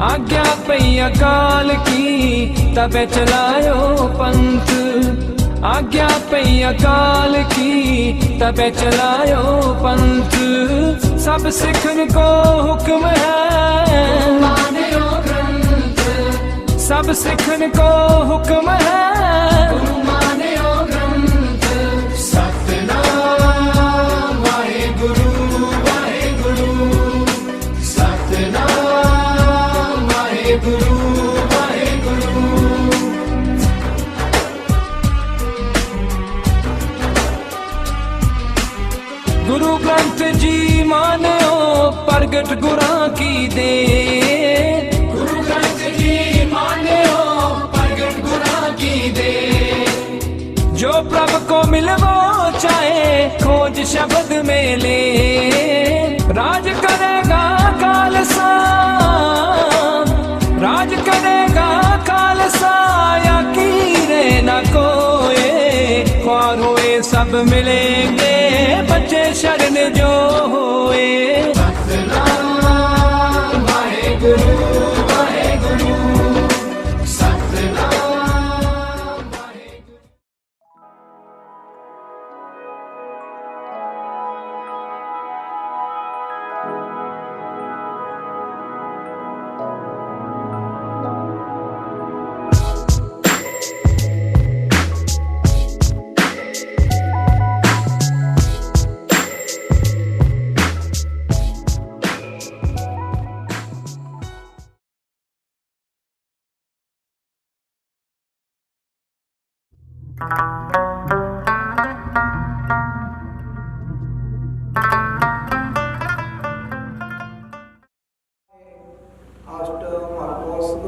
आज्ञा पई अकाल की तबे चलायो पंथ, आज्ञा पई अकाल की तबे चलायो पंथ। सब सिखन को हुक्म है, सब सिखन को हुक्म है, सतनाम वाहेगुरु वाहेगुरु, सतनाम वाहेगुरु वाहेगुरु। गुरु ग्रंथ जी मान्यो प्रगट गुरां की दे, गुरु ग्रंथ जी मान्यो प्रगट गुरां की दे। जो प्रभु को मिलवो चाहे खोज शब्द में ले, राज करेगा खालसा, राज करेगा खालसा, या कीरे न कोए, ख्वार हुए सब मिलेंगे, बच्चे शरण जो होए। सतनाम वाहेगुरु वाहेगुरु, सतनाम वाहेगुरु।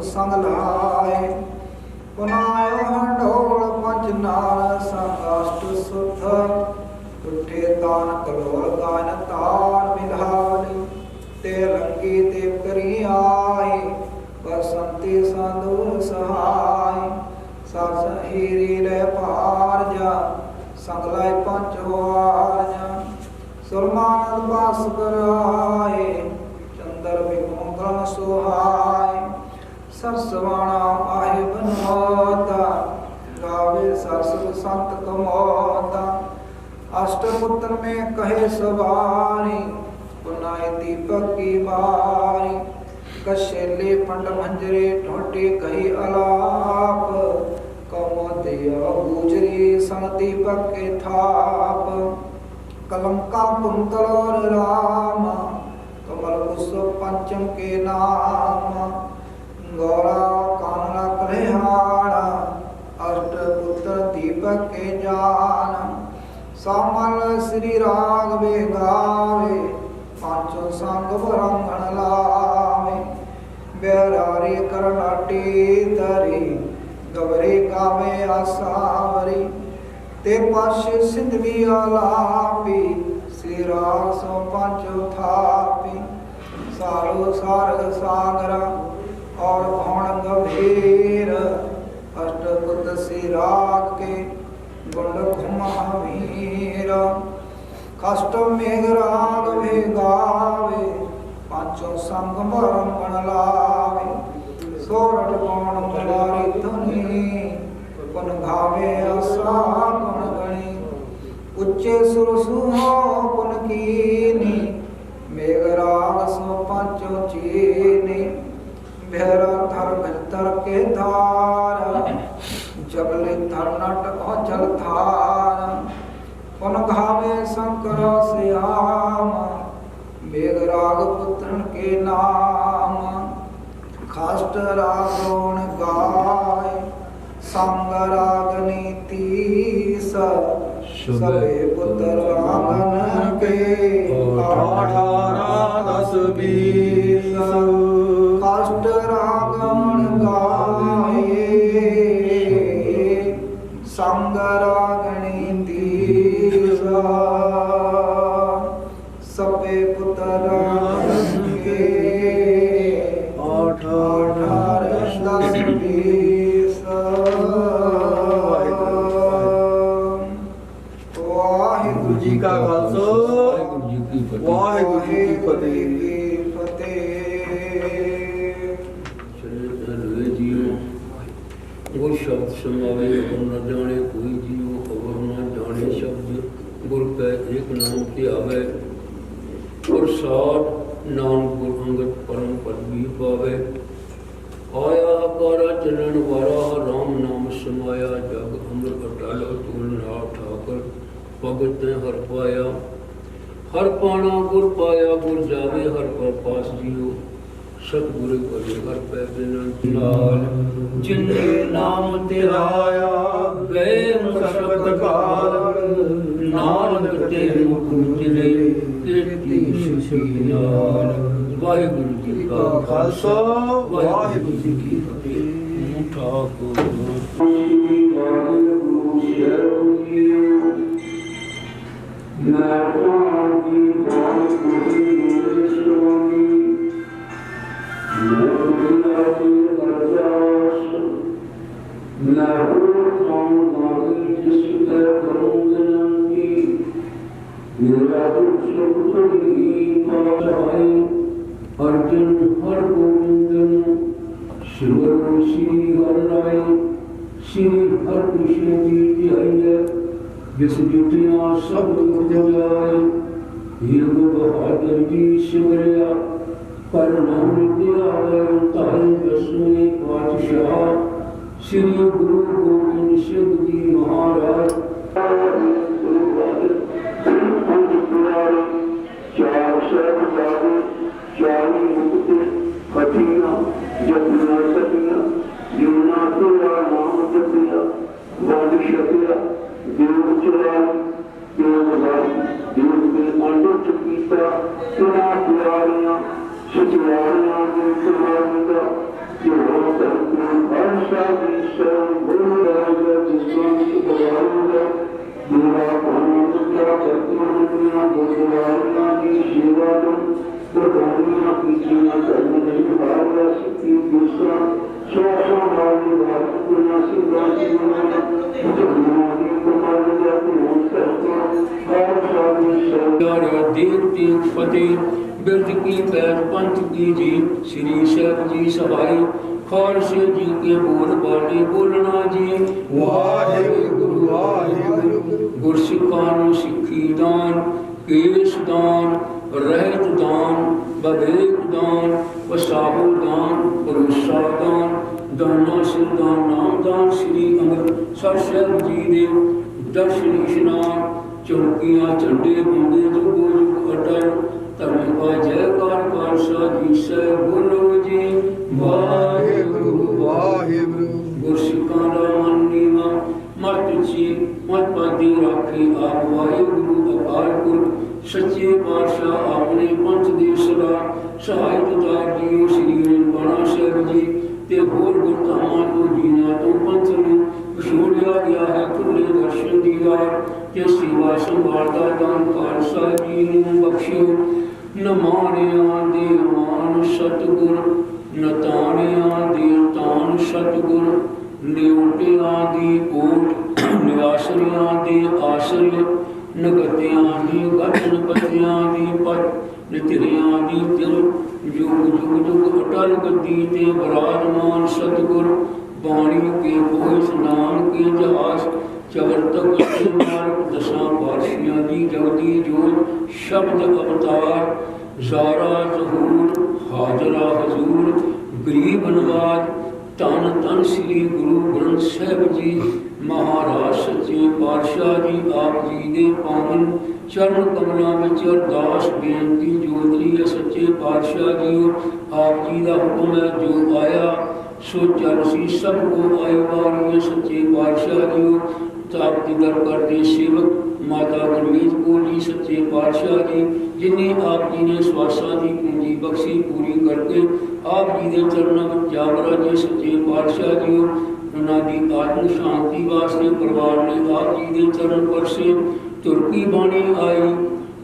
संग लाए पुनायो हंडोल पंच नाल संग अष्ट सुध, उठे तान कलोल गान तार मिलावली, ते लंगी देव करी आए, बसंती संदूर सहाय। सरस हीरी ले पार जा, संगलाय पंच वार जा, सुरमानंद बास कर आए, चंद्र विमोगन सुहाय। सरसवाणा आहे बनवाता, गावे सरस संत कमौता। अष्टपुत्र में कहे सवारी, पुनाए दीपक की बारी। कशेले पंड मंजरे ढोटे कही अलाप, कमोतिया गुजरी सन दीपक के थाप। कलम का कुंतल और राम, कमल पुष्प पंचम के नाम। गौरा कानड़ा कलेहाड़ा, अष्टपुत्र दीपक के जान। सामल श्री राघवे गावे, पांचों संग बरंगण लावे। बैरारी करनाटी तरी, गवरी गावे आसावरी। ते पाशे सिंधवी आलापी, श्री राग सो पांचों थापी। सारो सारग सागरा और भौण गंभीर, अष्टपुत्र श्री राग के गुंड घुमावीर। कष्ट मेघ राघवे गावे, पांचों संग बरंगण लावे। सोरठ गौण मुरारी धुनी, पुन गावे आसा गुण गणी। उच्चे सुर सुहो पुन कीनी, मेघ राग सो पांचों चीनी। भैरा धर भितर के धार, जबले धर नट अचल धार। पुन घावे शंकर श्याम, मेघराग पुत्र के नाम। खाष्ट रागोण गाय, संग रागनी तीस। सबे पुत्र आंगन के, 18-10-20। काष्ट रागण गाए, संग रागणी तीसा। सबे पुत्र के, 18-10-20। वाहिगुरु जी का खालसा, वाहिगुरु जी की फतेह। गुर शब्द समावे अवर न जाने कोई जीव, अवर न जाने शब्द गुर पै एक नाम ध्यावे। प्रसाद नाम गुर अंगत परम पद भी पावे। आया कारा चलन वारा राम नाम समाया, जग अमर अटल तुल ना ठाकर भगत हर पाया। हर पाना गुर पाया गुर जावे, हर पर पास जियो सतगुर करे हर पै बिनंत लाल। जिन्ने नाम धिराया गए मुसबत काल, नानक ते मुख उजले कीर्ति सुखी नाल। वाहिगुरु जी का खालसा, वाहिगुरु जी की फतेह। ठाकुर अर्जुन हर गोविंदन शिवर श्री हर राय, श्री हर कृष्ण जी ध्याय। जिस जुटिया सब दुख जाए, हीर बहादुर जी सिमरिया पर नाम दिया। ताई दसवें पातशाह श्री गुरु गोबिंद सिंह जी महाराज। चार शहजादे चाली मुक्त फतिया, जपना सतिया जीवना तेरा नाम जपिया। वंड छकिया देव चलाई, देव के अंडे चकीता। तेरा प्यारियां सचिवारियां ने तुम्हारा जो करके भाषा की शरण बोल रहा जिसको बवाऊंगा। मेरा पानी क्या करती दुनिया गुरुद्वारा की सेवा में तो दुनिया की चीना करने नहीं भावना सिद्धि दूसरा सोचा वाली बात दुनिया से गाजी बनाना दुनिया की कमाल जाती हो सकता हर सारी शरण देवती फतेह। बिरध की पैर पंथ की जी श्री साहब जी सवाई। खालसे जी के बोल बाले बोलना जी वाहिगुरु वाहिगुरु। गुरसिखां नूं सिक्खी दान, केस दान, रहत दान, विवेक दान, वसाहु दान, भरोसा दान, दाना सिर दान, नाम दान। श्री अंम੍ਰਿਤਸਰ साहिब जी दे दर्शन इशनान, चौकियां झंडे बंदे जुगो जुग अटल। धर्म का जयकार खालसा जी सै बोलो जी वाहिगुरु वाहिगुरु। गुरसिखां दा मन नीवा मत ची मत पादी राखी आप वाहिगुरु अकाल पुरख सच्चे पातशाह अपने पंथ दे सदा सहायतदार जीओ श्री ननकाना साहिब जी ते होर गुरधामां तो जीना तो पंथ नूं विछोड़िया गया है। खुले दर्शन दीदार ते सेवा संभाल दा दान खालसा जी नूं बख्शियो। नमाणिया दे मान सतगुर, नताणिया दे तान सतगुर। न्योटिया दी ओट, निवासरिया दे आश्रय। नगतिया दी गठन पतिया दी पट, नितिरिया दी तिर। जुग जुग जुग अटल गद्दी ते विराजमान सतगुर। बाणी के भोज नाम के जहाज, चवर्तक मार्ग दसा पातशाहियां दी जगदी जोत। शब्द अवतार ज़ारा ज़हूर, हाजरा हजूर, गरीब नवाज। धन धन श्री गुरु ग्रंथ साहिब जी महाराज सच्चे पातशाह जी आप जी दे पावन चरण कमलों में अरदास बेनती जोदरी है। सच्चे पातशाह जी आप जी का हुक्म है जो आया सो चल सी सबको आई वारी है। सच्चे पातशाह जी ताकती दर करते सेवक माता गुरमीत कौर जी सच्चे पातशाह जी जिन्हें आप जी ने स्वासा की पूंजी बख्शी पूरी करके आप जी के चरणों में जागरा जी सच्चे पातशाह जी उन्होंने आत्म शांति वास्ते परिवार ने आप जी के चरण पर से तुर्की बाणी आई।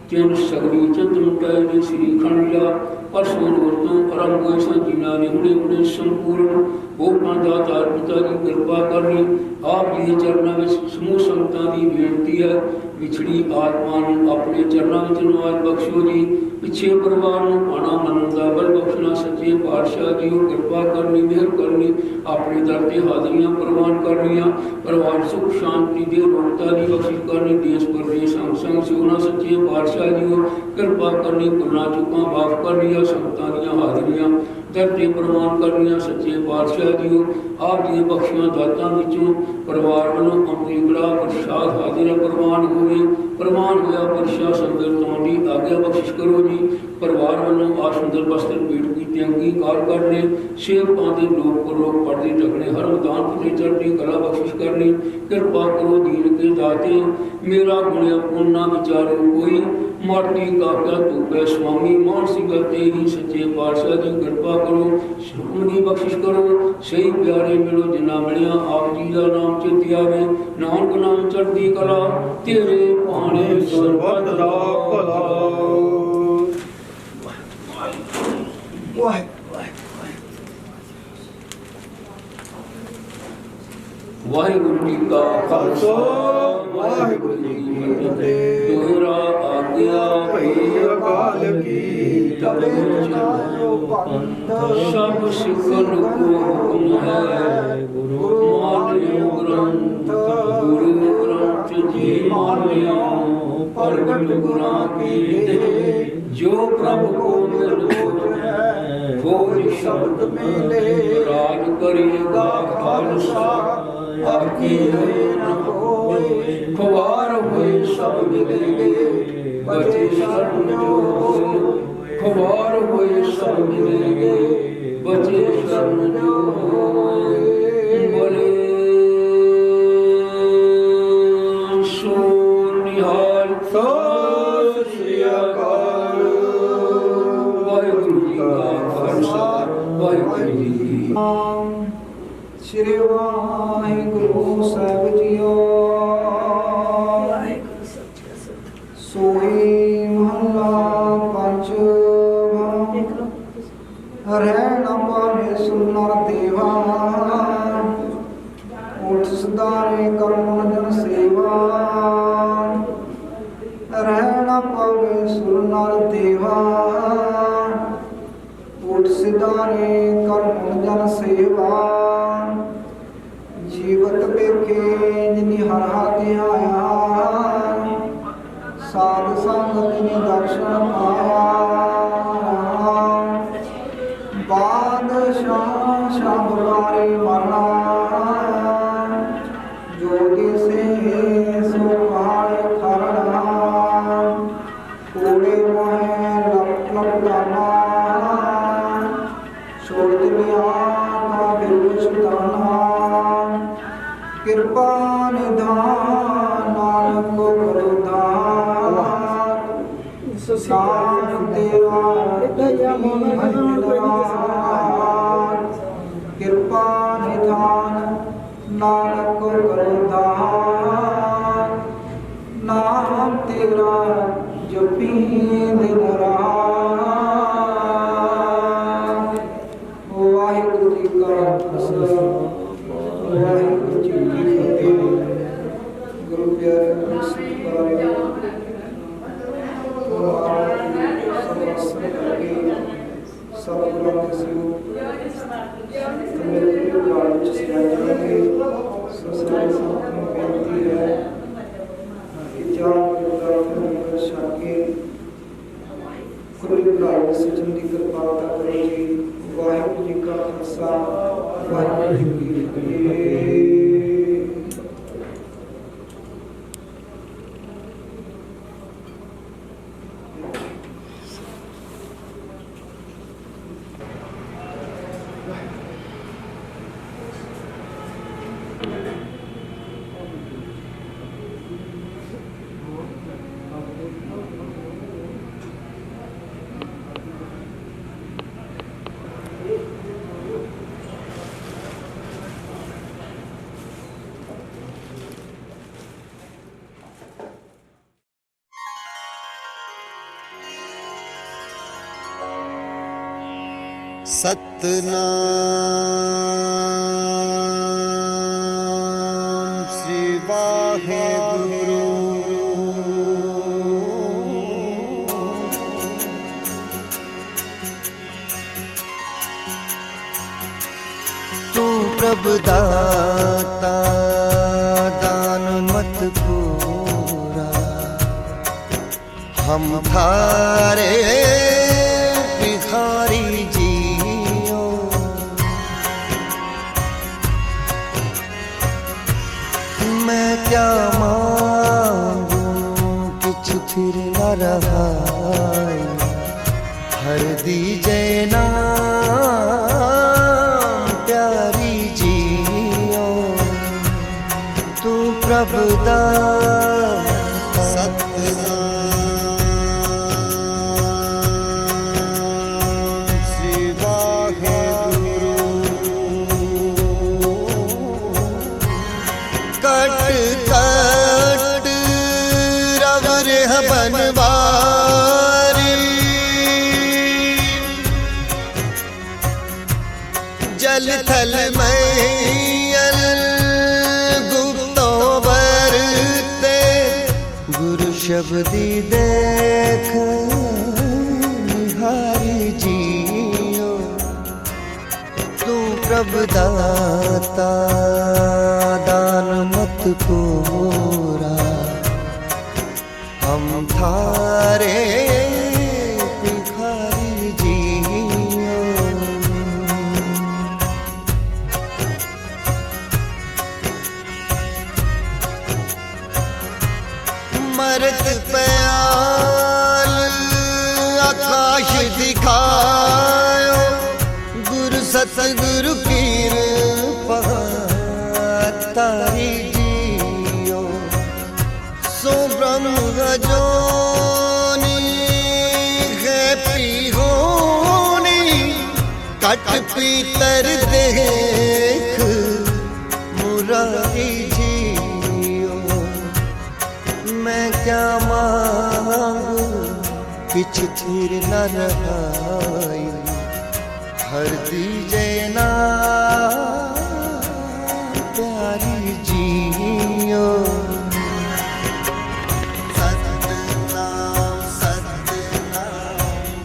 तिन सगरी चंद मुटाए श्री खंडा ਪਰ ਸੋਰ ਤੋਂ ਆਰੰਭ ਹੋਏ ਸਨ ਜਿਨ੍ਹਾਂ ਨੇ ਹੁਣੇ ਹੁਣੇ ਸੰਪੂਰਨ ਹੋਕਾਂ ਦਾ ਦਾਤਾਰ ਪਿਤਾ ਜੀ ਕਿਰਪਾ ਕਰਨੀ। ਆਪ ਜੀ ਦੇ ਚਰਨਾਂ ਵਿੱਚ ਸਮੂਹ ਸੰਗਤਾਂ ਦੀ ਬੇਨਤੀ ਹੈ, ਵਿਛੜੀ ਆਤਮਾ ਨੂੰ ਆਪਣੇ ਚਰਨਾਂ ਵਿੱਚ ਨਿਵਾਸ ਬਖਸ਼ੋ ਜੀ। ਪਿੱਛੇ ਪਰਿਵਾਰ ਨੂੰ ਪਾਣਾ ਮੰਨਣ ਦਾ ਬਲ ਬਖਸ਼ਣਾ। ਸੱਚੇ ਪਾਤਸ਼ਾਹ ਜੀ ਨੂੰ ਕਿਰਪਾ ਕਰਨੀ, ਮਿਹਰ ਕਰਨੀ, ਆਪਣੇ ਦਰ ਤੇ ਹਾਜ਼ਰੀਆਂ ਪ੍ਰਵਾਨ ਕਰਨੀਆਂ। ਪਰਿਵਾਰ ਸੁਖ ਸ਼ਾਂਤੀ ਦੇ ਰੋਗਤਾ ਦੀ ਬਖਸ਼ਿਸ਼ ਕਰਨੀ। ਦੇਸ਼ ਪ੍ਰਦੇਸ਼ ਸੰਗ ਸੰਗ ਸਿਉਣਾ ਸੱਚੇ ਪਾਤਸ਼ਾਹ ਜੀ ਨੂੰ ਕਿਰਪਾ ਕਰਨੀ। ਭੁੱਲਾਂ ਚੁੱਕਾਂ ਮਾਫ ਕਰਨੀਆਂ। ਸੰਗਤਾਂ ਦੀਆਂ ਹਾਜ਼ਰੀਆਂ ਦਰ ਤੇ ਪ੍ਰਵਾਨ ਕਰਨੀਆਂ। ਸੱਚੇ ਪਾਤਸ਼ਾਹ ਜੀ ਨੂੰ ਆਪ ਦੀਆਂ ਬਖਸ਼ੀਆਂ ਦਾਤਾਂ ਵਿੱਚੋਂ ਪਰਿਵਾਰ ਵੱਲੋਂ ਅੰਮ੍ਰਿਤ ਕੜਾ ਪ੍ਰਸ਼ਾਦ ਹਾਜ਼ਰ ਪ੍ਰਵਾਨ ਹੋਵੇ। ਪ੍ਰਵਾਨ ਹੋਇਆ ਪ੍ਰਸ਼ਾਦ ਸੰਗਤ ਤੋਂ ਦੀ ਆਗਿਆ ਬਖਸ਼ਿਸ਼ ਕਰੋ ਜੀ। ਪਰਿਵਾਰ ਵੱਲੋਂ ਆ ਸੁੰਦਰ ਬਸਤਰ ਭੇਟ ਕੀਤੇ ਅੰਗੀਕਾਰ ਕਰਨੇ। ਸੇਵਕਾਂ ਦੇ ਲੋਕ ਲੋਕ ਪੜਦੇ ਢਕਣੇ ਹਰ ਮੈਦਾਨ ਤੇ ਚੜ੍ਹਦੀ ਕਲਾ ਬਖਸ਼ਿਸ਼ ਕਰਨੀ। ਕਿਰਪਾ ਕਰੋ ਦੀਨ ਕੇ ਦਾਤੇ ਮੇਰਾ ਗੁਣਿਆ ਪੁੰਨ ਨਾ ਵਿਚਾਰੋ ਕੋਈ। ਮਾਟੀ ਕਾਗਿਆ ਧੂਪੈ ਸੁਆਮੀ ਮਾਨ ਸਿੰਘਾ ਤੇ ਹੀ ਸੱਚੇ ਪਾਤਸ਼ਾਹ ਦੀ ਕਿਰਪਾ ਕਰੋ। ਸ਼ੁਕਰੀ ਬਖਸ਼ਿਸ਼ ਕਰੋ। ਸਹੀ ਪਿਆਰੇ ਮਿਲੋ ਜਿਨ੍ਹਾਂ ਮਿਲਿਆ ਆਪ ਜੀ ਦਾ ਨਾਮ ਚੇਤੇ ਆਵੇ। ਨਾਨਕ ਨਾਮ ਚੜ੍ਹਦੀ ਕਲਾ ਤੇਰੇ ਭਾਣੇ ਸਰਬੱਤ ਦਾ ਭਲਾ। ਵਾਹਿਗੁਰੂ ਜੀ ਕਾ ਖਾਲਸਾ ਵਾਹਿਗੁਰੂ ਜੀ ਕੀ ਫਤਿਹ। ਦੋਹਰਾ ਆਗਿਆ ਭਈ ਅਕਾਲ ਕੀ ਤਬੇ ਚਾਰੋ ਪੰਥ ਸਭ ਸਿੱਖਨ ਕੋ ਹੁਕਮ ਹੈ। ਗੁਰੂ ਮਾਨਿਓ ਗ੍ਰੰਥ ਗੁਰੂ ਗ੍ਰੰਥ ਜੀ ਮਾਨਿਓ ਪ੍ਰਗਟ ਗੁਰਾਂ ਕੀ ਦੇ। ਜੋ ਪ੍ਰਭ ਕੋ ਮਿਲ ਹੈ ਖੋਜ ਸ਼ਬਦ ਮੇਲੇ। ਰਾਜ ਕਰੀਗਾ ਖਾਲਸਾ ਆਕੀ ਨ ਹੋਏ। ਖਵਾਰ ਹੋਏ ਸਭ ਮਿਲੇਗੇ ਬਚੇ ਸ਼ਰਨ ਜੋ। ਖਵਾਰ ਹੋਏ ਸਭ ਮਿਲੇਗੇ ਬਚੇ ਸ਼ਰਨ ਜੋ। ਬੋਲੇ ਸੋ ਨਿਹਾਲ ਸਤਿ ਸ੍ਰੀ ਅਕਾਲ। ਵਾਹਿਗੁਰੂ ਜੀ ਕਾ ਖਾਲਸਾ ਵਾਹਿਗੁਰੂ ਜੀ ਕੀ ਸ਼੍ਰੀ ਵਾਹਿਗੁਰੂ ਸਾਹਿਬ ਜੀਓ। ਸੋਈ ਮਹੱਲਾ ਪੰਚਵਾਂ। ਰਹਿਣ ਪਾਵੇ ਸੁਨਰ ਦੇਵਾ। ਉਠ ਸਦਾਰੇ ਕਰਮ ਜਨ ਸੇਵਾ। ਰਹਿਣ ਪਾਵੇ ਸੁਨਰ ਦੇਵਾ। ਉਠ ਸਿਦਾਰੇ ਕਰਮ ਜਨ ਸੇਵਾ। ਜੀਵਤ ਵੇਖੇ ਜਿਨੀ ਹਰ ਹਰ ਧਿਆਇਆ। ਸਾਧ ਸੰਗਤ ਨੇ ਦਰਸ਼ਨ ਪਾਇਆ। ਬਾਦਸ਼ਾਹ ਸ਼ਬ ਬਾਰੇ ਮਰਨਾ। ਜੋ ਦਿਸੇ ਸੋ ਕਾਲ ਖਰਣਾ। ਕੋੜੇ ਮੋਹਿ ਲਪ ਲਪ ਦਾਨਾ। ਛੋੜ ਦਿਆ ਕਾ ਬਿਲ ਸੁਤਾਨਾ। ਕਿਰਪਾ ਨਿਧਾਨ ਨਾਨਕ ਕੋ ਕਰੋ ਦਾਨ। ਸਾਨ ਤੇਰਾ ਕਿਰਪਾ ਨਿਧਾਨ ਨਾਨਕ ਕੋ ਕਰੋ ਦਾਨ। ਨਾਮ ਤੇਰਾ ਜਪੀ ਦਿਨ ਰਾਤ। ਵਾਹਿਗੁਰੂ ਜੀ ਕਾ ਖਾਲਸਾ ਵਾਹਿਗੁਰੂ ਜੀ ਕੀ ਫਤਿਹ। ਗੁਰੂ ਪਿਆਰੇ ਸਤਿਕਾਰਿਓ ਸਤਿਗੁਰਾਂ ਦੇ ਸਿਓ ਮੇਰੇ ਘਰ ਵਿੱਚ ਸਜਾਏ ਸਸਰੇ ਸੰਤ ਨੂੰ ਬੇਨਤੀ ਹੈ ਕਿ ਚਾਰ ਗੁਰਦਾਰ ਨੂੰ ਛੱਡ ਕੇ ਗੁਰੂ ਘਰ ਵਿੱਚ ਸਜਣ ਦੀ ਕਿਰਪਾਲਤਾ ਕਰੋ ਜੀ। ਵਾਹਿਗੁਰੂ ਜੀ ਕਾ ਖਾਲਸਾ ਵਾਹਿਗੁਰੂ ਜੀ ਕੀ ਫਤਿਹ। सतनाम श्री वाहेगुरु। तू प्रभु दाता दान मत पूरा, हम थारे भिखारी जियो। मैं क्या मांगू किछ फिर न रहा, हर दीजे ना प्यारी जियो। तू प्रभु दाता सतनाम श्री वाहेगुरु। कट कट रवर बनवारी, जल थल मैयल गुप्तो बरते, गुरु शब्दी देख निहारी जियो। तू प्रभु दाता दान मत पूरा, हम थारे भिखारी जियो। मरत प्याल आकाश दिखायो, गुरु सतगुरु कृपा तारी जियो। सो ब्रह्म जोनी है प्रिहोनी, कट पीतर देख मुरारी जियो। मैं क्या मांगू किछ थिर न रहाई, हर दीजे ना प्यारी जियो। सतनाम सतनाम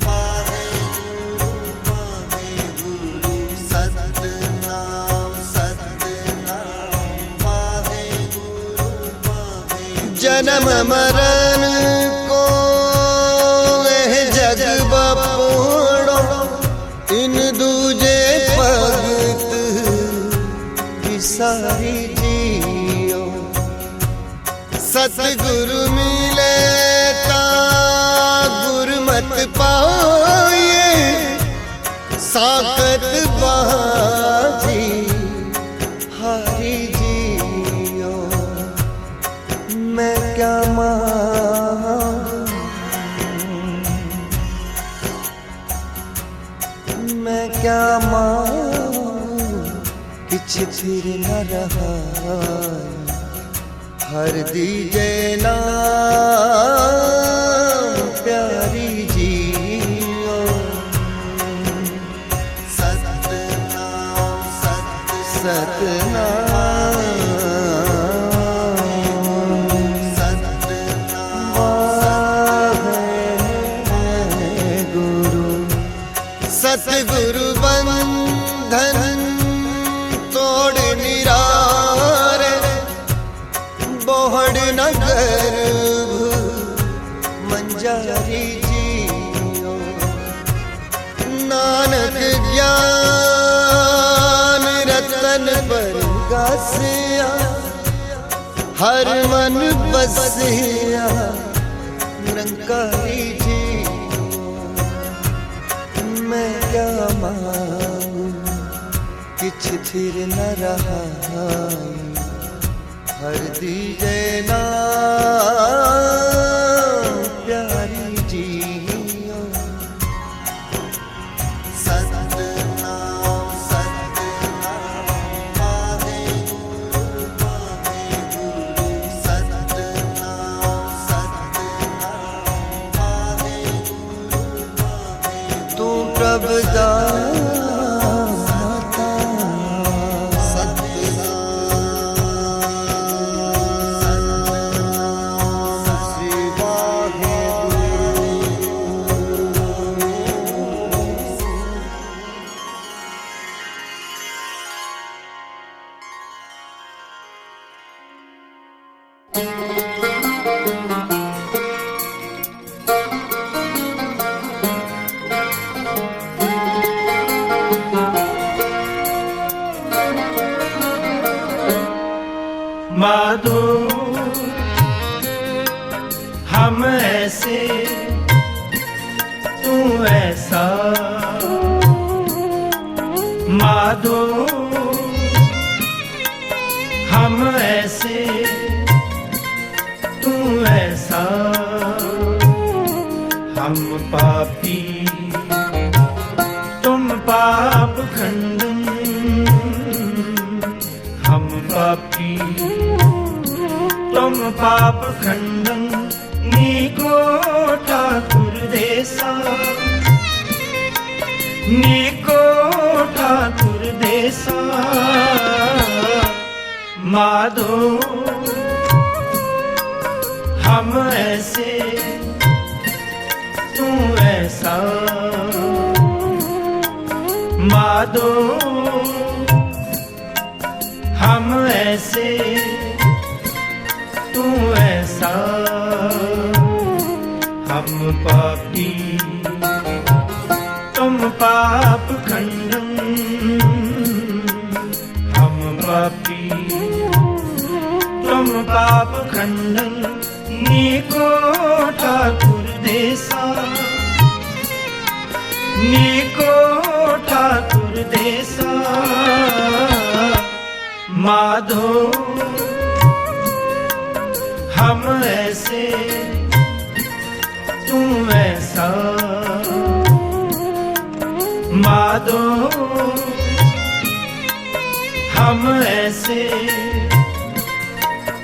वाहेगुरु वाहेगुरु। सतनाम सतनाम वाहेगुरु वाहेगुरु। जन्म मरण को एह जग बपोड़ो, इन दूजे भगत विसारी जियो। सतगुरु मिले ता गुरमत पाए, साकत बाजी हारी जियो। मैं क्या मैं क्या मांगू किछ फिर न रहा, हर दीजे ना प्यारी जियो। सतनाम सतनाम सतगुरु बंधन तोड़ निरारे, बोहड़ न गर्भ मंजारी जियो। नानक ज्ञान रतन पर गासिया, हर मन बसिया निरंकारी जियो। मैं क्या मांगू किछ फिर न रहा, हर दीजे ना प्यारी जियो। सतनाम सतनाम वाहेगुरु वाहेगुरु। सतनाम सतनाम वाहेगुरु वाहेगुरु। तू प्रभु दाता ऐसा माधो हम ऐसे तू ऐसा हम पापी तुम पाप खंडन हम पापी तुम पाप खंडन नीको ठाकुर देसा नीको ठाकुर देसा माधो हम ऐसे तू ऐसा माधो हम ऐसे तू ऐसा हम पापी तुम पाप खंडन हम पापी तुम पाप खंडन नीको ठाकुर देसा नीको ठाकुर देसा माधो हम ऐसे तू ऐसा माधो हम ऐसे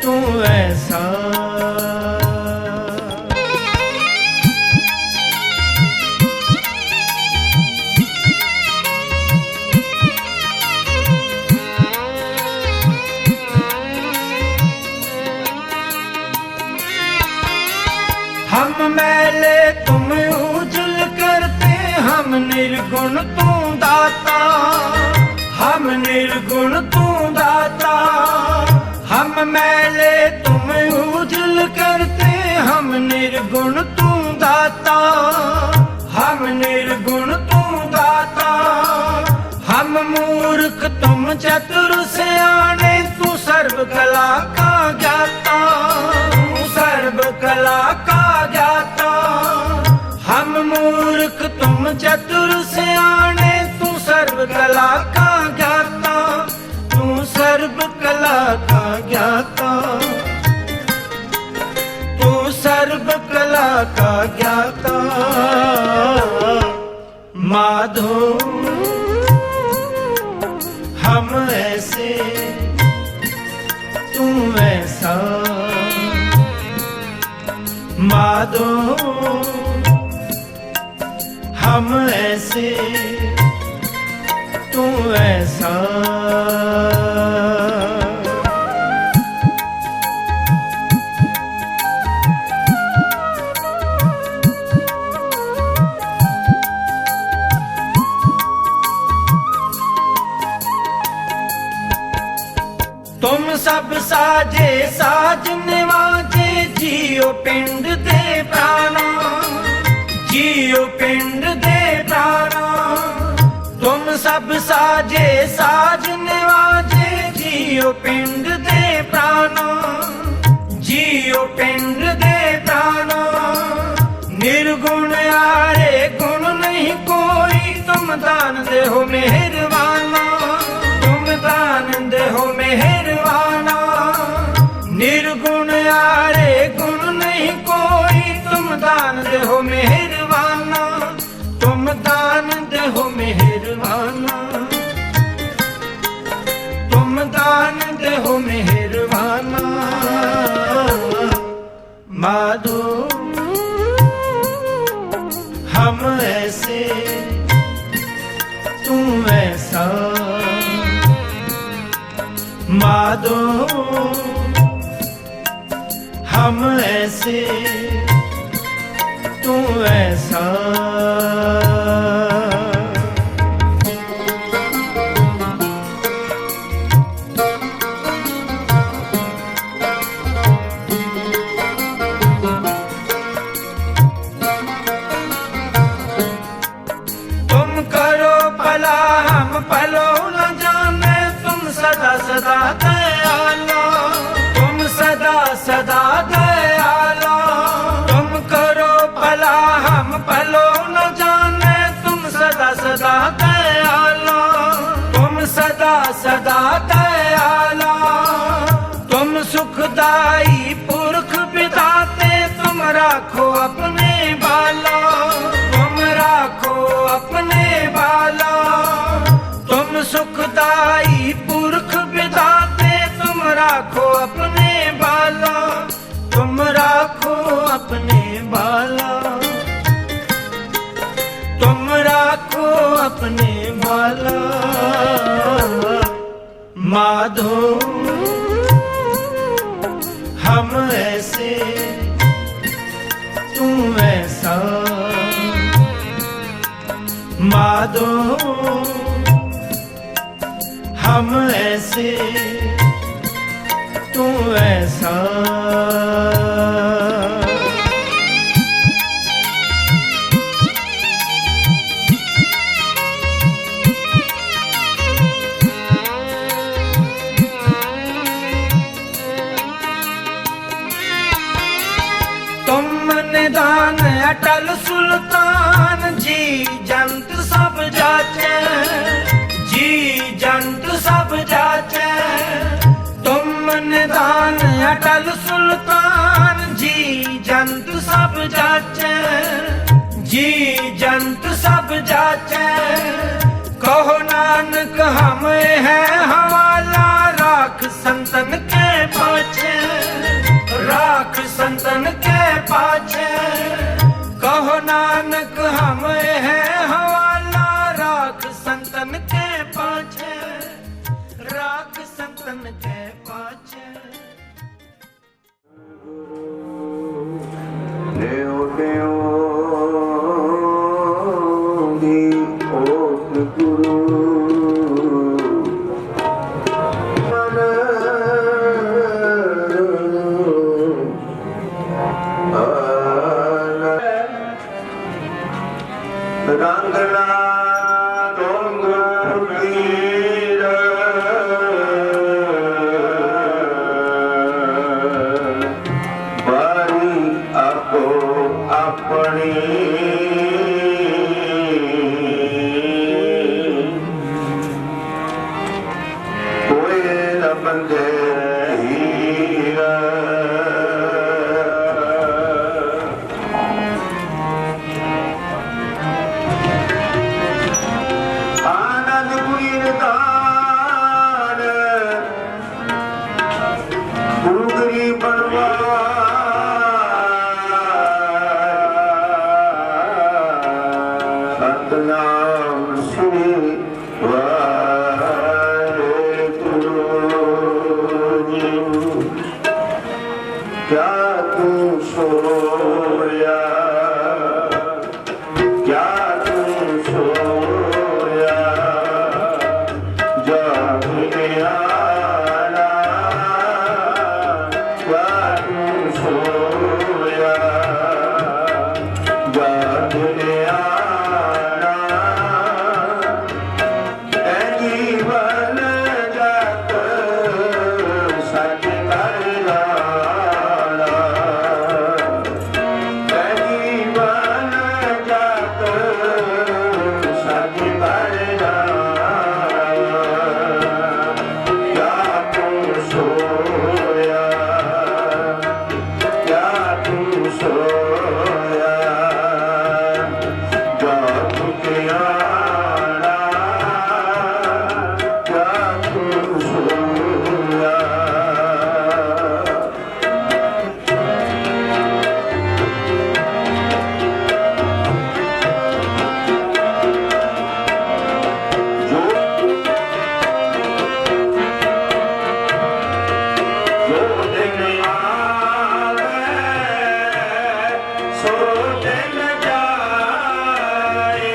तू ऐसा हम मैले तुम उजल करते हम निर्गुण तू दाता हम निर्गुण तू दाता हम मैले तुम उजल करते हम निर्गुण तू दाता हम निर्गुण तू दाता हम मूर्ख तुम चतुर सियाने तू सर्व कला का ज्ञाता तू सर्व कला का ज्ञाता हम मूर्ख तुम चतुर सियाने तू सर्व कला का ज्ञाता तू सर्व कला का ज्ञाता तू सर्व कला का ज्ञाता माधो हम ऐसे तू ऐसा माधो हम ऐसे तू ऐसा तुम सब साजे साज निवाजे जियो पिंड दे प्राणा जियो पिंड दे प्राणा तुम सब साजे साज निवाजे जियो पिंड दे प्राणा जियो पिंड दे प्राणा निर्गुण आरे गुण नहीं कोई तुम दान दे हो मेहरबाना तुम दान दे हो मेहरबाना निर्गुण आरे गुण नहीं कोई तुम दान दे हो मेहरबाना तुम दान दे हो मेहरबाना तुम दान दे हो मेहरबाना माधो हम ऐसे तू ऐसा माधो हम ऐसे तू ऐसा तुम करो भला हम भलो न जाने तुम सदा सदा दयाला तुम सदा सदा दयाला तुम करो भला हम भलो न जाने सदाई पुरख विधाते तुम राखो अपने बाला, तुम राखो अपने बाला, तुम राखो अपने बाला। माधो हम ऐसे तू ऐसा, माधो हम ऐसे तू ऐसा। तुम निदान अटल सुल्तान, जी जंत सब जाचे, जी जंत सब जाचे। तुम निदान अटल सुल्तान, जी जंत सब जाचे, जी जंत सब जाचे। कहो नानक हम है हवाला, राख संतन के पाछे, राख संतन के पाछे। कहो नानक हम है हवाला, राख संतन के पाछे, राख संतन के पाछे। देव देव दी ओत गुरु रंगला डोंगर पीर बारी आपो अपनी कोई न बंदे हीरा। सतनाम श्री वाहेगुरु। क्या तू सोया, क्या तू सोया, जागने आना। क्या तू सोया, जागने आना। ऐ जीवन जग सच कर लाना। ऐ जीवन जग सच कर लाना। क्या तू सोया, क्या तू सोया, जाग के आना। क्या तू सोया। जो दिन आवे सो दिन जाए।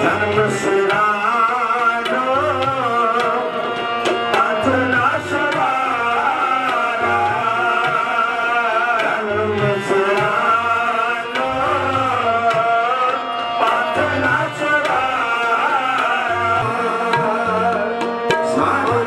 ਜਨਮ ਸਿਰਾਨੋ ਪੰਥ ਨਾ ਸਵਾਰਾ ਜਨਮ ਸਿਰਾਨੋ ਪੰਥ ਨਾ ਸਵਾਰਾ ਸਾਧ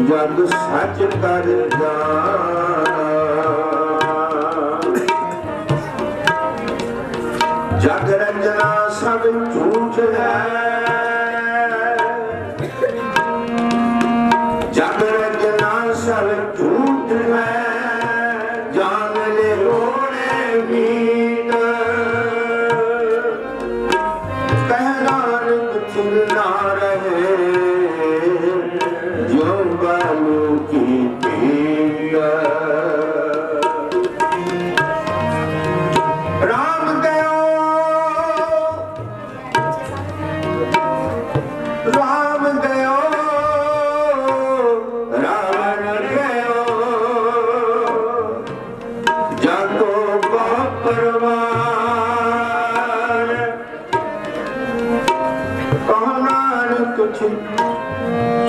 ਜਗ ਸੱਚ ਕਰ ਜਗ ਰੰਜਨਾ ਸਭ ਝੂਠ ਹੈ ਜਗ ਰੰਜਨਾ ਸਭ ਝੂਠ ਹੈ ਜਾਨ ਲੈ ਹੋਣੇ ਵੀਨ ਕਹਿ ਨਾਨਕ ਚਿਰ ਨਾ ਰਹੇ की राम गयो राम गयो रावण गयो जाको परवार कहो नानक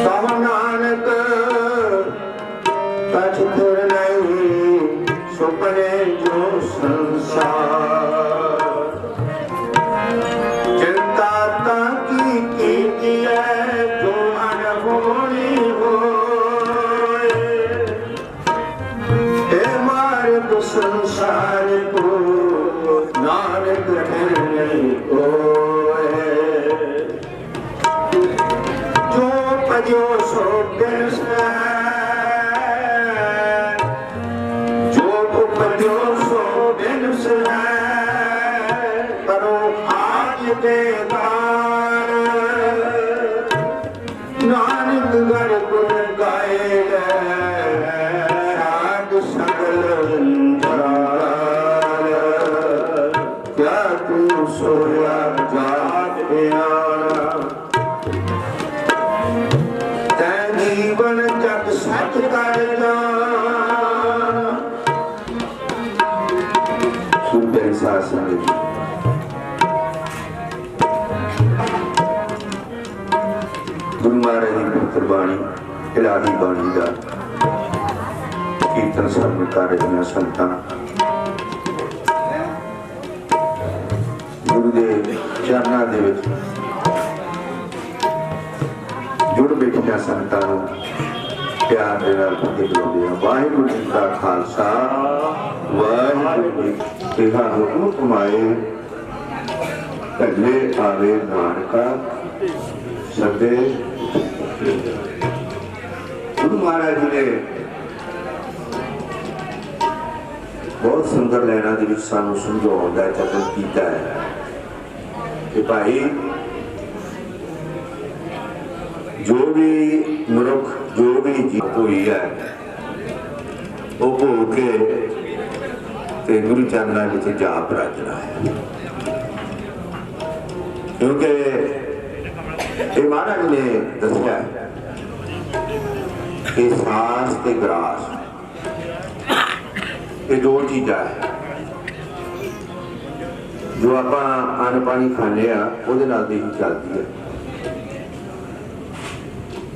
कहो नानक कछ थुर नहीं सुपने जो संसार चिंता ताकी कीती है जो अनहोनी होए हे मार्ग संसार को नानक नहीं होए जो पजो सो बिन नानक गढ़ गुण गाए राग सकल क्या तू सोया जाग तै जीवन जग सच कर जान सुंदर शासन गुरु महाराज की पवित्र बाणी इलाही बाणी का कीर्तन सर्व कार्य संतां गुरु के चरणों के जुड़ बैठिया संतां प्यार के नाल फतेह बुलाਉਂਦੇ हैं। वाहिगुरू जी का खालसा वाहिगुरू जी हुक्म कमाए पहले आवे नानका सदे। गुरु महाराज जी ने बहुत सुंदर लैना के सानू समझाने का यतन किया है कि भाई जो भी मनुख जो भी जीत हुई है वो भोग के गुरु चरणों में जाप रचना है क्योंकि ये महाराज ने दसिया कि सांस के ग्रास ये दो चीज़ा है जो आप अन्न पानी खाने वो ही चलती है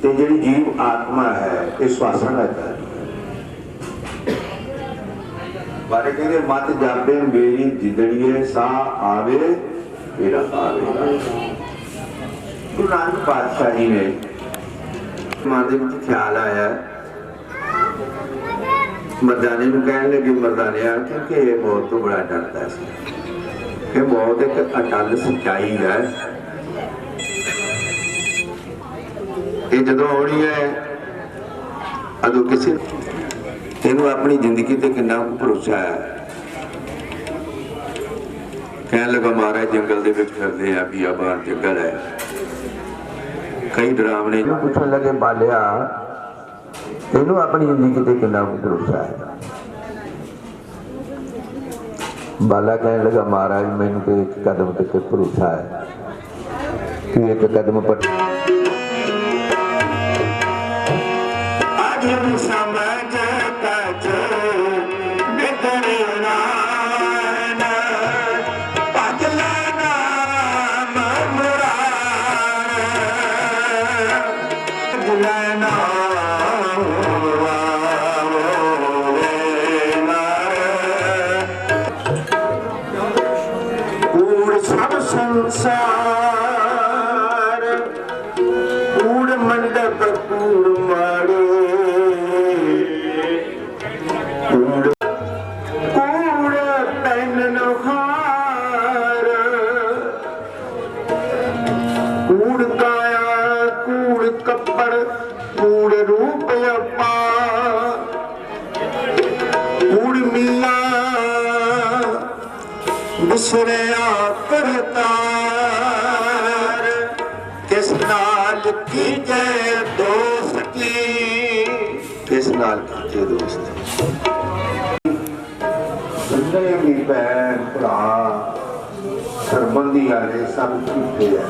ते जिहड़ी जीव आत्मा है ये श्वासां नाल चलदी है। बारे कहते मत जापे मेरी जिदड़िए सा आवे फेरा आवेगा। गुरु नानक पातशाह जी ने मन दे विच ख्याल आया, मर्दाने नूं कहण लगे, मर्दानिया क्योंकि ये मौत तो बड़ा डरता सी कि मौत एक अटल सच्चाई है, ये जदों आउणी है अदों किसी इहनूं अपनी जिंदगी ते किन्ना भरोसा है। कहण लगा महाराज जंगल दे विच फिरदे आ, बियाबान जंगल है, कई डरावने पुछण लगे बालिया तेनू अपनी जिंदगी ते किन्ना भरोसा है। बाला कहने लगा महाराज मैनू तो एक कदम तक भरोसा है कि एक कदम पर संसार कूड़ मंडप कूड़ मारो, कूड़ पहन हार, कूड़ काया कूड़ कपड़ कूड़ रूप अपा, कूड़ मिला बिसरिया करतार, किस नाल कीजे दोस्ती, किस नाल कीजे दोस्ती। जिन्ने भी भैन भरा सरबंधी आले सब झूठे है,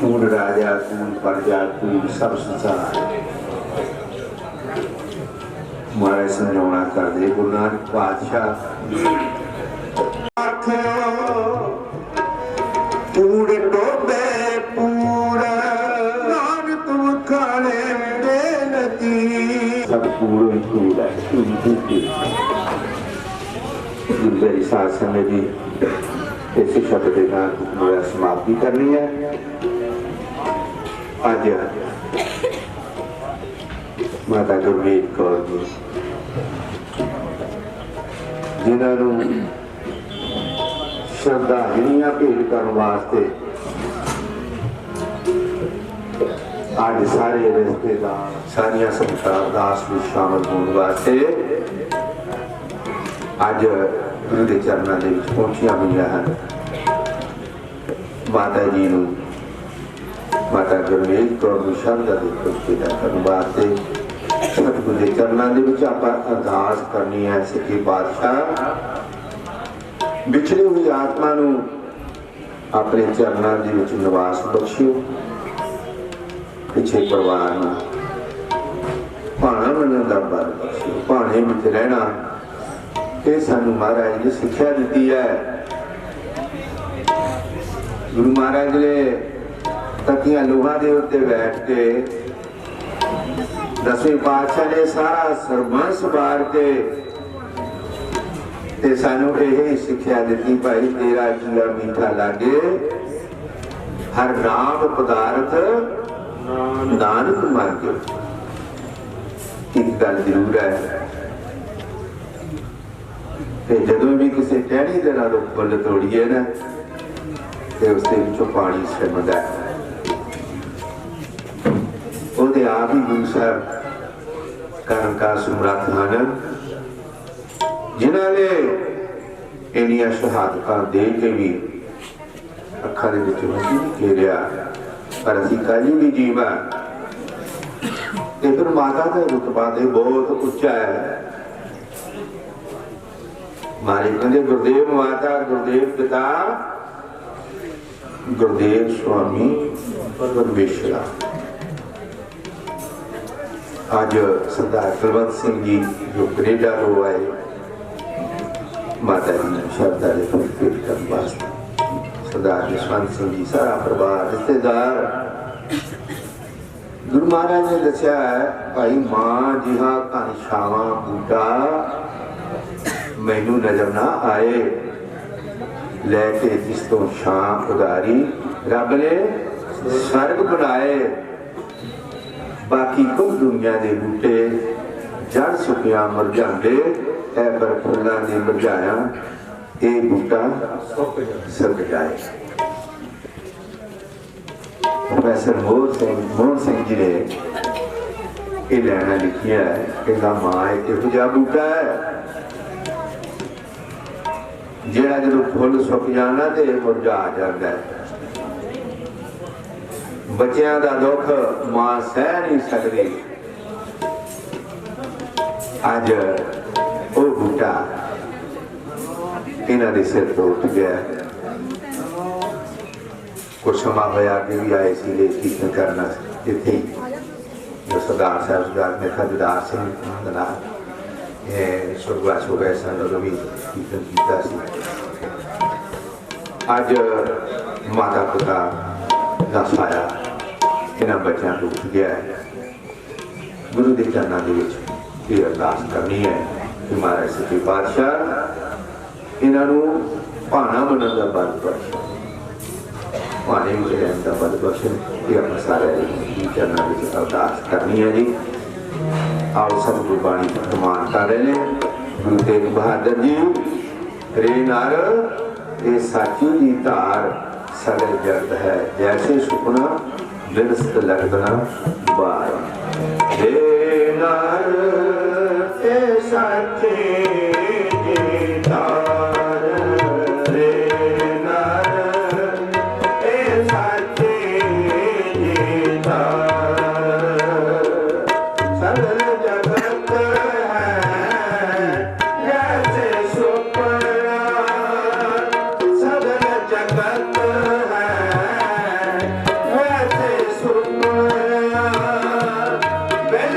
कूड़ राजा कूड़ प्रजा कूड़ सब संसार। महाराज समझाना कर दे गुरु नानक पातशाह पूरे डोबे पूरा नान तुम खाने बेनती, सब पूरे पूरा मेरी साथ समय भी इसी शब्द के नाम मेरा समाप्ति करनी है। आज माता गुरमीत कौर जी जिन्होंने श्रद्धांजलियां भेंट करने वास्ते आज सारे रिश्तेदार सारिया संगतां दास में शामिल होने वास्ते आज गुरु के चरणों के पहुंचिया हुई हैं। माता जी नूं माता गुरमीत कौर नूं शरधा दे विदा करने वास्ते सतगुरु के चरणों के आपां अरदास करनी है। सच्चे पातशाह बिछड़ी हुई आत्मा नूं अपने चरणों के विच निवास बख्शियो, पिछे परिवार नूं भाणा मनण दा बल बख्शियो, भाणे विच रहना ये सानू महाराज ने शिक्षा दी है। गुरु महाराज ने तकिया लोहा के उत्ते बैठ के दसवें पातशाह ने सारा सरबंस बार के ते सानू यही शिक्षा दी, भाई तेरा जीवा मीठा लागे हर नाम पदार्थ नानक मांगे। एक गल जरूर है जदों भी किसी टहनी के नाल फुल तोड़िए ना तो उसके विचों पानी सिमदा है, ਉਹਦੇ ਆਪ ही गुरु साहब ਕਰਨ का ਸਮਰੱਥ ਹਨ ਜਿਨ੍ਹਾਂ ਨੇ ਇੰਨੀਆਂ ਸ਼ਹਾਦਤਾਂ ਦੇ ਕੇ ਵੀ ਅੱਖਾਂ ਦੇ ਵਿੱਚ ਨਹੀਂ ਘੇਰਿਆ, ਪਰ ਅਸੀਂ ਕਾਲੀ ਵੀ ਜੀਵਾ ਤੇ ਫਿਰ ਮਾਤਾ ਦਾ ਰੁਤਬਾ ਤੇ ਬਹੁਤ ਉੱਚਾ ਹੈ। मारे कहते गुरुदेव माता गुरुदेव पिता गुरुदेव स्वामी परमेश्वरा। आज सरदार कुलवंत सिंह जी जो कनेडा हो आए माता जी शब्द सरदार जसवंत सिंह जी सारा परिवार रिश्तेदार गुरु महाराज ने दसिया है भाई मां जिहा घनश्यामा बूटा मैनू नजर ना आए, लैके जिस तो छां उदारी रब ने स्वर्ग बनाए बाकी कुछ दुनिया के बूटे जड़ सुकिया मुरझाते ऐ पर फुल्लां ने मुरझाया ये बूटा सुक जाए। प्रोफेसर मोहन सिंह जी ने ये लैना लिखिया है कहता मां एक इहो जिहा बूटा है जिहड़ा जदों फुल सुक जाना तो मुरझा जाता है। बच्चों का दुख मां सह नहीं सकती। अज वो बूटा इन्हां दे सिर तो उठ गया। कुछ समा होया कि भी आए सी कीर्तन करना इत्थे जो सरदार साहब सरदार मेखा दिदार सिंह सुरगवास हो गए सन उदों भी कीर्तन किया। अज माता पिता का साया इन्हां बच्चों को उठ गया है। गुरु के चरणों के ये अरदास करनी है कि महाराज सच्चे पातशाह इन्हों भाना मनन का बल बख्श भाने में रहने का बल बख्श ये अपने सारे चरणों में अरदास करनी है जी। आओ सब गुरबाणी फरमान कर रहे हैं गुरु तेग बहादुर जी रे नार ये साची की धार सगल जगत है जैसे सुपना बिरस्त लगना बार रे नार ये साची की धार रे नार ये साची की धार सगल जगत है जैसे सुपना सगल जगत Bel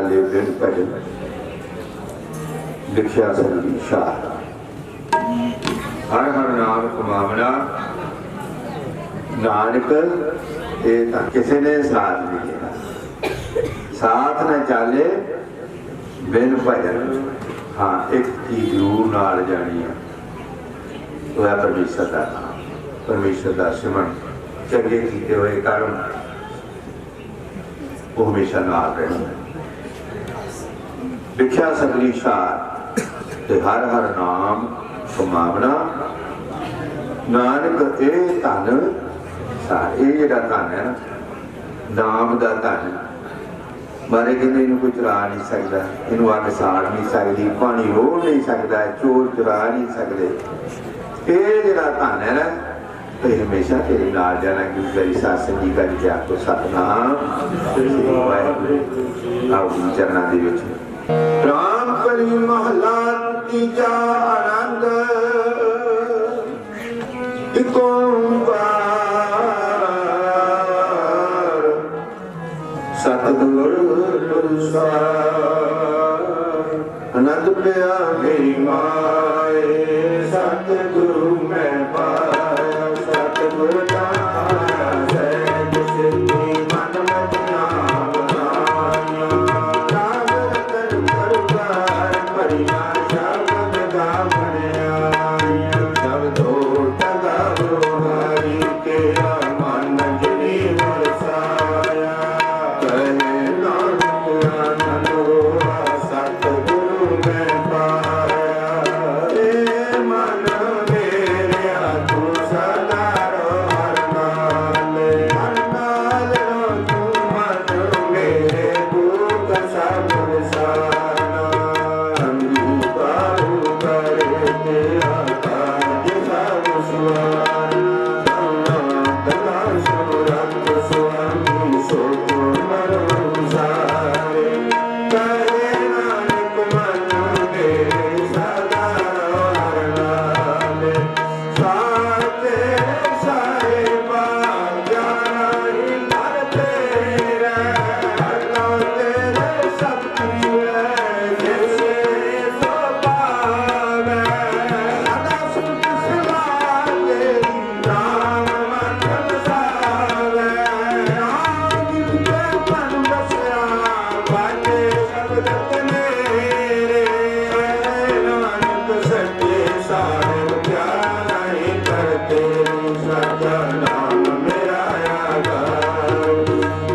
चाले बिन भजन लिखिया सदी शाह हर हर नाम कमावना नानक ये किसी ने साथ नहीं किया साथ न चाले बिन भजन। हाँ एक चीज जरूर नाल जानी है वो है परमेश्वर का नाम परमेश्वर का सिमरन चंगे किए हुए कर्म वो हमेशा नाल रहना। लिखिया सगली शार ते हर हर नाम कमावना नानक ये धन सार ये जिहड़ा धन है ना नाम का धन बारे कहते इनू कोई चुरा नहीं सकता इनू अग साड़ नहीं सकती पानी रोड़ नहीं सकता चोर चुरा नहीं सकते ये जिहड़ा धन है ना तो हमेशा तेरे नाल जाना गुरु तेरी सासन जी कर के आपको सतनाम आओ चरणा दे विच राम कली महला तीजा आनंद एक ओंकार सतगुर आनंद पिया मेरी माए सतगुरु मैं पाया सतगुरु दाता सहज सिद्धि मन मतना बनाया राग रतन करुकार परिया शब्द गावणिया शब्दो तगावो हरि के मन जनी वरसाया कहे नानक आनंद हुआ सतगुरु मैं पाया ए मन मेरे तू सदा रो हर नाल रो तू मन मेरे दुख सब साना अंगीकार करे तेरा काज सब सुहाना तला सुरत स्वामी सो मरो सारे करे नानक मन मेरे सदा रो हर नाल साथे सारे बाजा ही कर तेरा हरना तेरे सब जैसे सो पावे सदा सुख सलागे नाम मन सावे आदित के मन बसया बाजे शब्द मेरे नानक सच्चे साहिब क्या नहीं करते सच्चा नाम मेरा आधार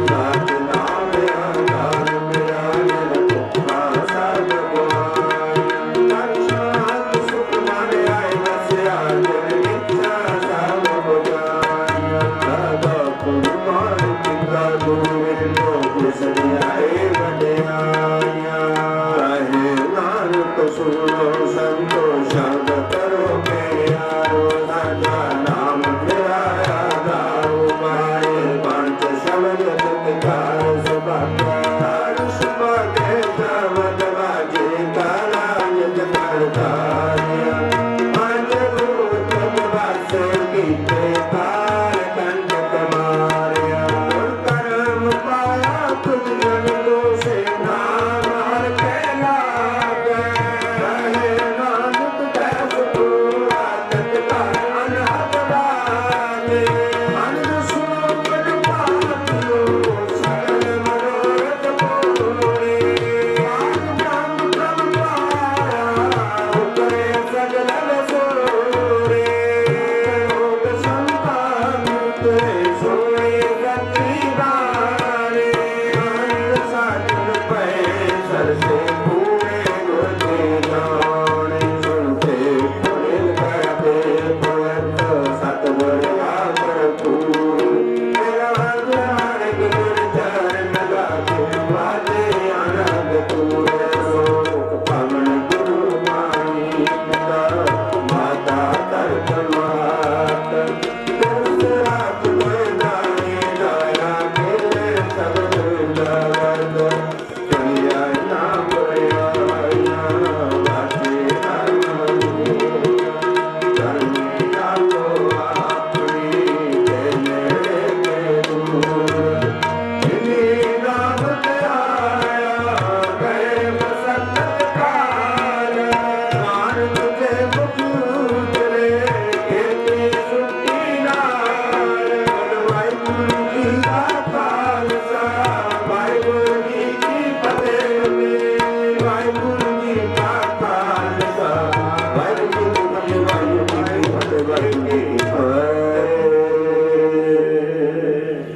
सच नाम आधार मेरा निरंकार सब गुआन सात सुख मन आए बसया जन इच्छा सब बुझाया सदा कुर्बान पिता गुरु लोक सरियाए बड़ाया कहे नानक सुनो संतो शब्द करो प्यारो सदा नाम मेरा आधारो मारे पंच शब्द तिकार सुभाकार सुभागे शब्द बाजे काला यज करतारिया पंच भूत वास कीते कार कंटक मारिया कर्म पाया तुझ जन को से ना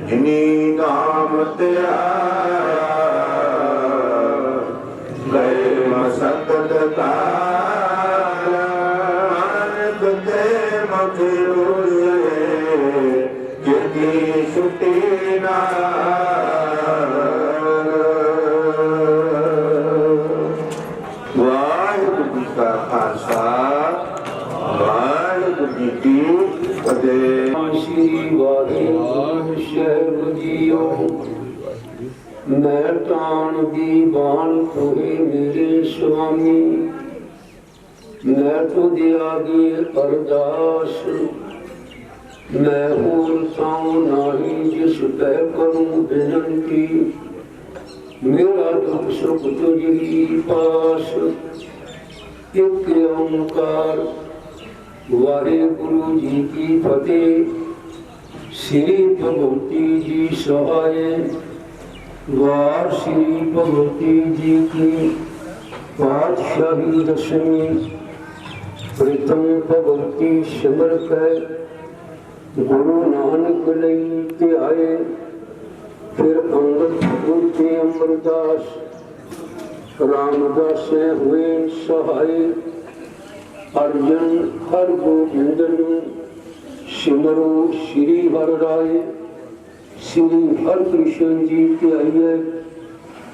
ਜਿਨੀ ਨਾਮ ਧਿਆਇਆ ਗਏ ਮਸਕਤ ਤਾਰਾ ਨਾਨਕ ਤੇ ਮਥੇ ਹੋਏ ਜਿਤੀ ਛੁੱਟੀ ਨਾ ਵਾਹਿਗੁਰੂ ਜੀ ਕਾ ਖਾਲਸਾ ਵਾਹਿਗੁਰੂ ਜੀ ਕੀ ਫਤਿਹ। ਸ਼੍ਰੀ ਵਾਹਿਗੁਰੂ ਸਾਹਿਬ ਜੀਓ ਮੈਂ ਤਾਣ ਦੀ ਬਾਣ ਤੋਏ ਮੇਰੇ ਸੁਆਮੀ ਮੈਂ ਤੁਧ ਆਗੇ ਅਰਦਾਸ ਮੈਂ ਹੋਰ ਥਾਂ ਨਾਹੀ ਜਿਸ ਪੈ ਕਰੂੰ ਬੇਨਤੀ ਮੇਰਾ ਦੁੱਖ ਸੁਖ ਤੁਝੀ ਪਾਸ ਇੱਕ ਓੰਕਾਰ ਵਾਹਿਗੁਰੂ ਜੀ ਕੀ ਫਤਿਹ। ਸ੍ਰੀ ਭਗਵਤੀ ਜੀ ਸਹਾਇ ਵਾਰ ਸ੍ਰੀ ਭਗਵਤੀ ਜੀ ਕੀ ਪਾਤਸ਼ਾਹੀ ਦਸ਼ਮੀ ਪ੍ਰੀਤਮ ਭਗਵਤੀ ਸਿਮਰ ਕੈ ਗੁਰੂ ਨਾਨਕ ਲਈ ਧਿਆਏ ਫਿਰ ਅੰਗਦ ਗੁਰਤੇ ਅਮਰਦਾਸ ਰਾਮਦਾਸੇ ਹੋਏ ਸਹਾਇ ਅਰਜਨ ਹਰ ਗੋਬਿੰਦ ਨੂੰ ਸਿਮਰੋ ਸ਼੍ਰੀ ਹਰਿ ਰਾਏ ਸ੍ਰੀ ਹਰਿ ਕ੍ਰਿਸ਼ਨ ਜੀ ਧਿਆਈਏ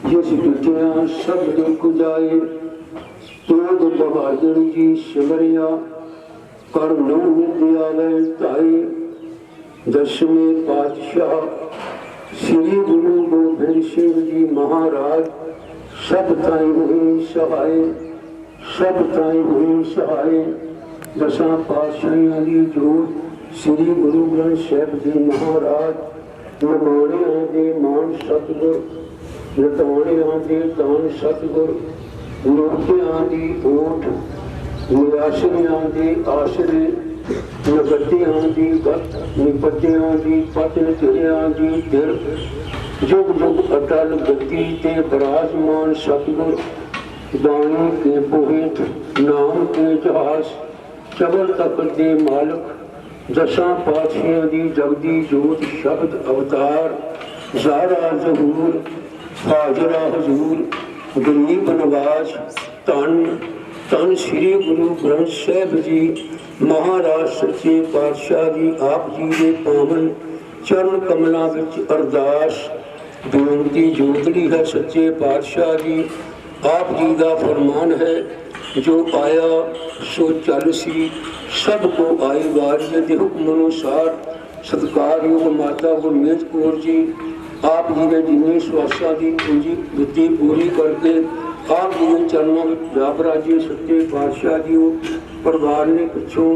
ਜਿਸ ਟੁੱਟਿਆ ਸਭ ਦੁੱਖ ਜਾਏ ਤੇਗ ਬਹਾਦਰ ਜੀ ਸਿਮਰਿਆ ਕਰ ਨੋ ਵਿਦਿਆ ਲੈ ਧਾਈ ਦਸਵੇਂ ਪਾਤਸ਼ਾਹ ਸ੍ਰੀ ਗੁਰੂ ਗੋਬਿੰਦ ਸਿੰਘ ਜੀ ਮਹਾਰਾਜ ਸਭ ਤਾਈਂ ਹੋਈ ਸਹਾਇ ਸਭ ਤਾਈਂ ਹੋਈ ਸਹਾਇ ਦਸਾਂ ਪਾਤਸ਼ਾਹਾਂ ਦੀ ਜੋਤ ਸ੍ਰੀ ਗੁਰੂ ਗ੍ਰੰਥ ਸਾਹਿਬ ਜੀ ਮਹਾਰਾਜ ਨਿਮਾਣਿਆਂ ਦੇ ਮਾਨ ਸਤਿਗੁਰ ਲਟਾਉਣਿਆਂ ਦੇ ਦਾਨ ਸਤਿਗੁਰ ਲੋਕਿਆਂ ਦੀ ਓਟ ਨਿਆਸਰਿਆਂ ਦੇ ਆਸਰੇ ਨਗਤਿਆਂ ਦੀ ਗਤ ਨਿਪਤਿਆਂ ਦੀ ਪਤਨ ਚਿੜਿਆਂ ਦੀ ਦਿਲ ਜੁਗ ਜੁਗ ਅਟਲ ਗਤੀ ਤੇ ਬਰਾਜਮਾਨ ਸਤਿਗੁਰ ਦਾਣੀ ਕੇ ਬੋਹਿਤ ਨਾਮ ਕੇ ਜਹਾਜ਼ ਚਬਲ ਤਖਤ ਦੇ ਮਾਲਕ ਦਸਾਂ ਪਾਤਸ਼ਾਹਾਂ ਦੀ ਜਗਦੀ ਜੋਤ ਸ਼ਬਦ ਅਵਤਾਰ ਜ਼ਾਰਾ ਜ਼ਹੂਰ ਹਾਜ਼ਰਾ ਹਜ਼ੂਰ ਗਰੀਬ ਨਵਾਜ਼ ਧੰਨ ਧੰਨ ਸ੍ਰੀ ਗੁਰੂ ਗ੍ਰੰਥ ਸਾਹਿਬ ਜੀ ਮਹਾਰਾਜ ਸੱਚੇ ਪਾਤਸ਼ਾਹ ਜੀ ਆਪ ਜੀ ਦੇ ਪਾਵਨ ਚਰਨ ਕਮਲਾਂ ਵਿੱਚ ਅਰਦਾਸ ਬੇਨਤੀ ਜੋਦੜੀ ਹੈ ਸੱਚੇ ਪਾਤਸ਼ਾਹ ਜੀ ਆਪ ਜੀ ਦਾ ਫਰਮਾਨ ਹੈ ਜੋ ਆਇਆ ਸੋ ਚੱਲ ਸੀ ਸਭ ਕੋ ਆਈ ਵਾਰੀ ਦੇ ਹੁਕਮ ਅਨੁਸਾਰ ਸਤਿਕਾਰਯੋਗ ਮਾਤਾ ਗੁਰਮੀਤ ਕੌਰ ਜੀ ਆਪ ਜੀ ਨੇ ਜਿੰਨੀ ਸਵਾਸਾਂ ਦੀ ਪੂੰਜੀ ਦਿੱਤੀ ਪੂਰੀ ਕਰਕੇ ਆਪ ਜੀ ਦੇ ਚਰਨਾਂ ਵਿੱਚ ਜਾਪ ਰਾਜੇ ਸੱਚੇ ਪਾਤਸ਼ਾਹ ਜੀ ਪਰਿਵਾਰ ਨੇ ਪਿੱਛੋਂ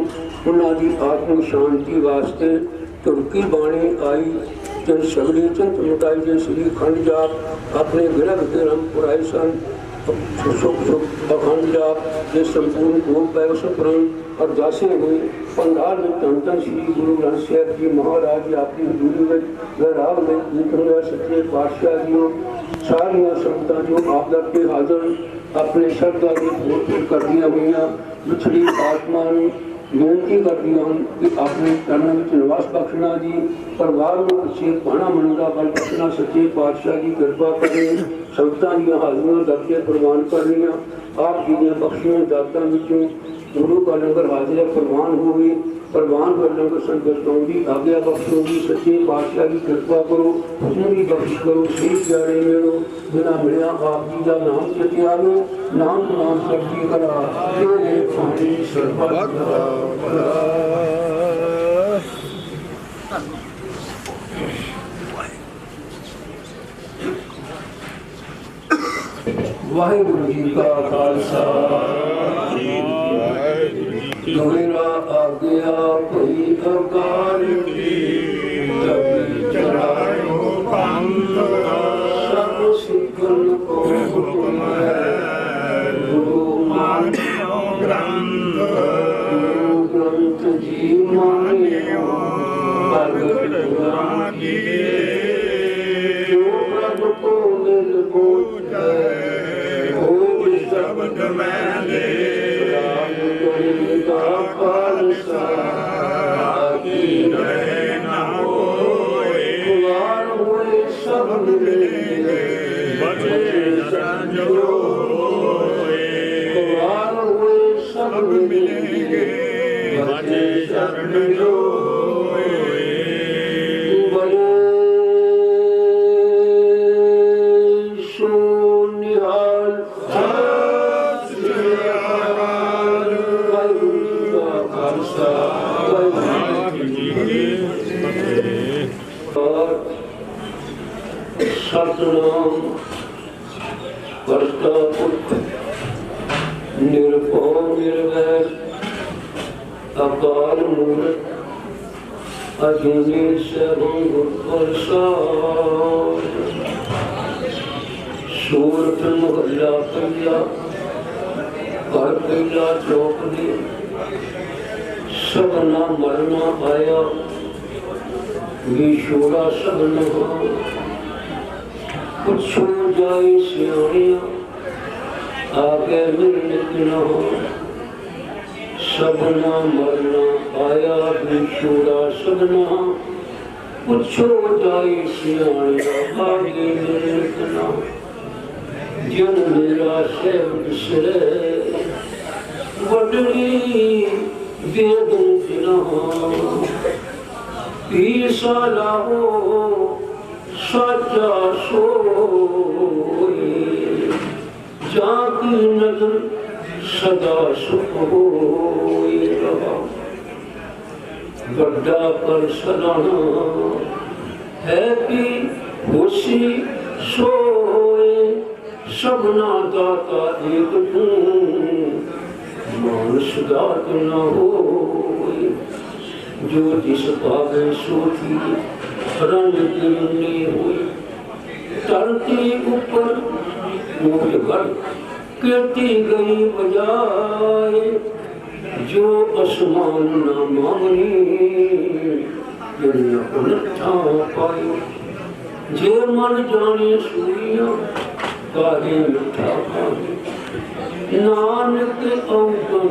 ਉਹਨਾਂ ਦੀ ਆਤਮਿਕ ਸ਼ਾਂਤੀ ਵਾਸਤੇ ਤੁਰਕੀ ਬਾਣੀ ਆਈ ਜਨ ਸਗਲੀ ਚੰਤ ਮੁਟਾਈ ਦੇ ਸ੍ਰੀ ਖੰਡ ਜਾਪ ਆਪਣੇ ਗ੍ਰਹ ਤੇ ਰੰਗ ਪੁਰਾਏ ਸਨ ਸੁਖ ਸੁਖ ਅਖੰਡ ਜਾਪ ਦੇ ਸੰਪੂਰਨ ਰੂਪ ਪੈ ਉਸ ਪ੍ਰਣ ਅਰਦਾਸੇ ਹੋਈ ਪੰਡਾਲ ਵਿੱਚ ਧੰਨ ਸ੍ਰੀ ਗੁਰੂ ਗ੍ਰੰਥ ਸਾਹਿਬ ਜੀ ਮਹਾਰਾਜ ਜੀ ਆਪਣੀ ਹਜ਼ੂਰੀ ਵਿੱਚ ਵਿਰਾਗ ਵਿੱਚ ਨਿਕਲਿਆ ਸੱਚੇ ਪਾਤਸ਼ਾਹ ਜੀ ਸਾਰੀਆਂ ਸੰਗਤਾਂ ਜੋ ਆਪ ਦਰ ਕੇ ਹਾਜ਼ਰ ਆਪਣੇ ਸ਼ਰਧਾ ਦੀ ਪੂਰਤੀ ਕਰਦੀਆਂ ਹੋਈਆਂ ਵਿਛੜੀ ਆਤਮਾ ਨੂੰ ਬੇਨਤੀ ਕਰਦੀਆਂ ਹਨ ਕਿ ਆਪਣੇ ਚਰਨਾਂ ਵਿੱਚ ਨਿਵਾਸ ਬਖਸ਼ਣਾ ਜੀ ਪਰਿਵਾਰ ਨੂੰ ਪਿੱਛੇ ਪਾਣਾ ਮੰਨਦਾ ਬਲ ਬਖਸ਼ਣਾ ਸੱਚੇ ਪਾਤਸ਼ਾਹ ਦੀ ਕਿਰਪਾ ਕਰੇ ਸੰਗਤਾਂ ਦੀਆਂ ਹਾਜ਼ਰੀਆਂ ਦਰਜੇ ਪ੍ਰਵਾਨ ਕਰਨੀਆਂ ਆਪ ਜੀ ਦੀਆਂ ਬਖਸ਼ੀਆਂ ਦਾਤਾਂ ਵਿੱਚੋਂ ਗੁਰੂ का लंगर हाजिर प्रवान होगी प्रवान कर लंगर संगत होगी आज्ञा बख्शोगी सच्चे पातशाह की कृपा करो पूरी बख्श करो ठीक जाने मिलो बिना मिलिया आप जी का नाम चतिया लो नाम नाम शक्ति करा तेरे पानी सर्वत वाहिगुरु जी का खालसा मेरा आज्ञा कोई अवतार की तभी चढ़ायो पंथ सब सिखन को हुक्म है गुरु मान्यो ग्रंथ जी मान्यो भगत पुराण जो प्रभु को मिल पूछे वो शब्द मैंने खालसा की रहे ना होए मिलेंगे बचे शरण जोए कुमार हुए सब सब मिलेंगे बचे शरण जोए बड़े सोनिहाल सत श्री अकाल वाहिगुरू जी का खालसा वाहिगुरू जी की फतेह। और सतनाम करता पुरख निरभौ निर्वैर अकाल मूरत अजूनी सैभं गुर प्रसाद सूरत मोहल्ला पहिला घर पहिला चौकड़ी सबना मरना आया विछोड़ा सबना पुछो जाए सियाणिया आगे मिलने न हो सबना मरना आया विछोड़ा सबना पुछो जाए सियाणिया आगे मिलने न हो जन मेरा सेवक सिरे वडली वेदों बिना पीसा लाओ साचा सोए जाकी नजर सदा सुख होए रहा बड़ा पर सलाना है कि खुशी सोए सबना दाता एक हूँ मानुष दात न होए जो जिस पावे सोची रंग गिरनी हुई धरती ऊपर मूल घर कीर्ति गई बजाए जो आसमान न मांगनी उन्नता पाए जे मन जाने सुनिया काहे मिठा पाए नानक अवगुण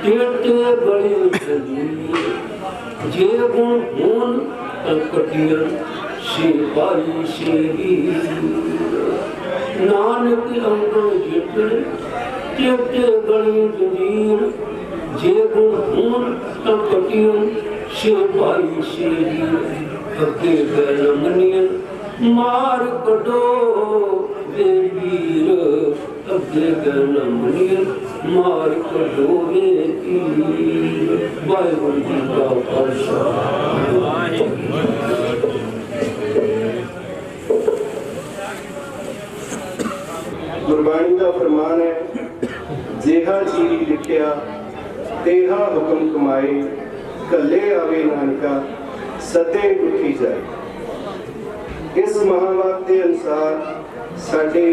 तेते बड़े जलील जे गुण होन कटियर से पाई से नानक अवगुण जितने तेते बड़े जलील जे गुण होन कटियर से पाई से अगे गलमनियन मार कटो दे वीर अगे गलमनियन मार कटो दे वीर वाहिगुरू जी का खालसा गुरबाणी का फरमान है जेहा चीरी लिखिया तेहा हुक्म कमाए कले आवे नानका सते उठी जाए। इस महावाक के अनुसार साडे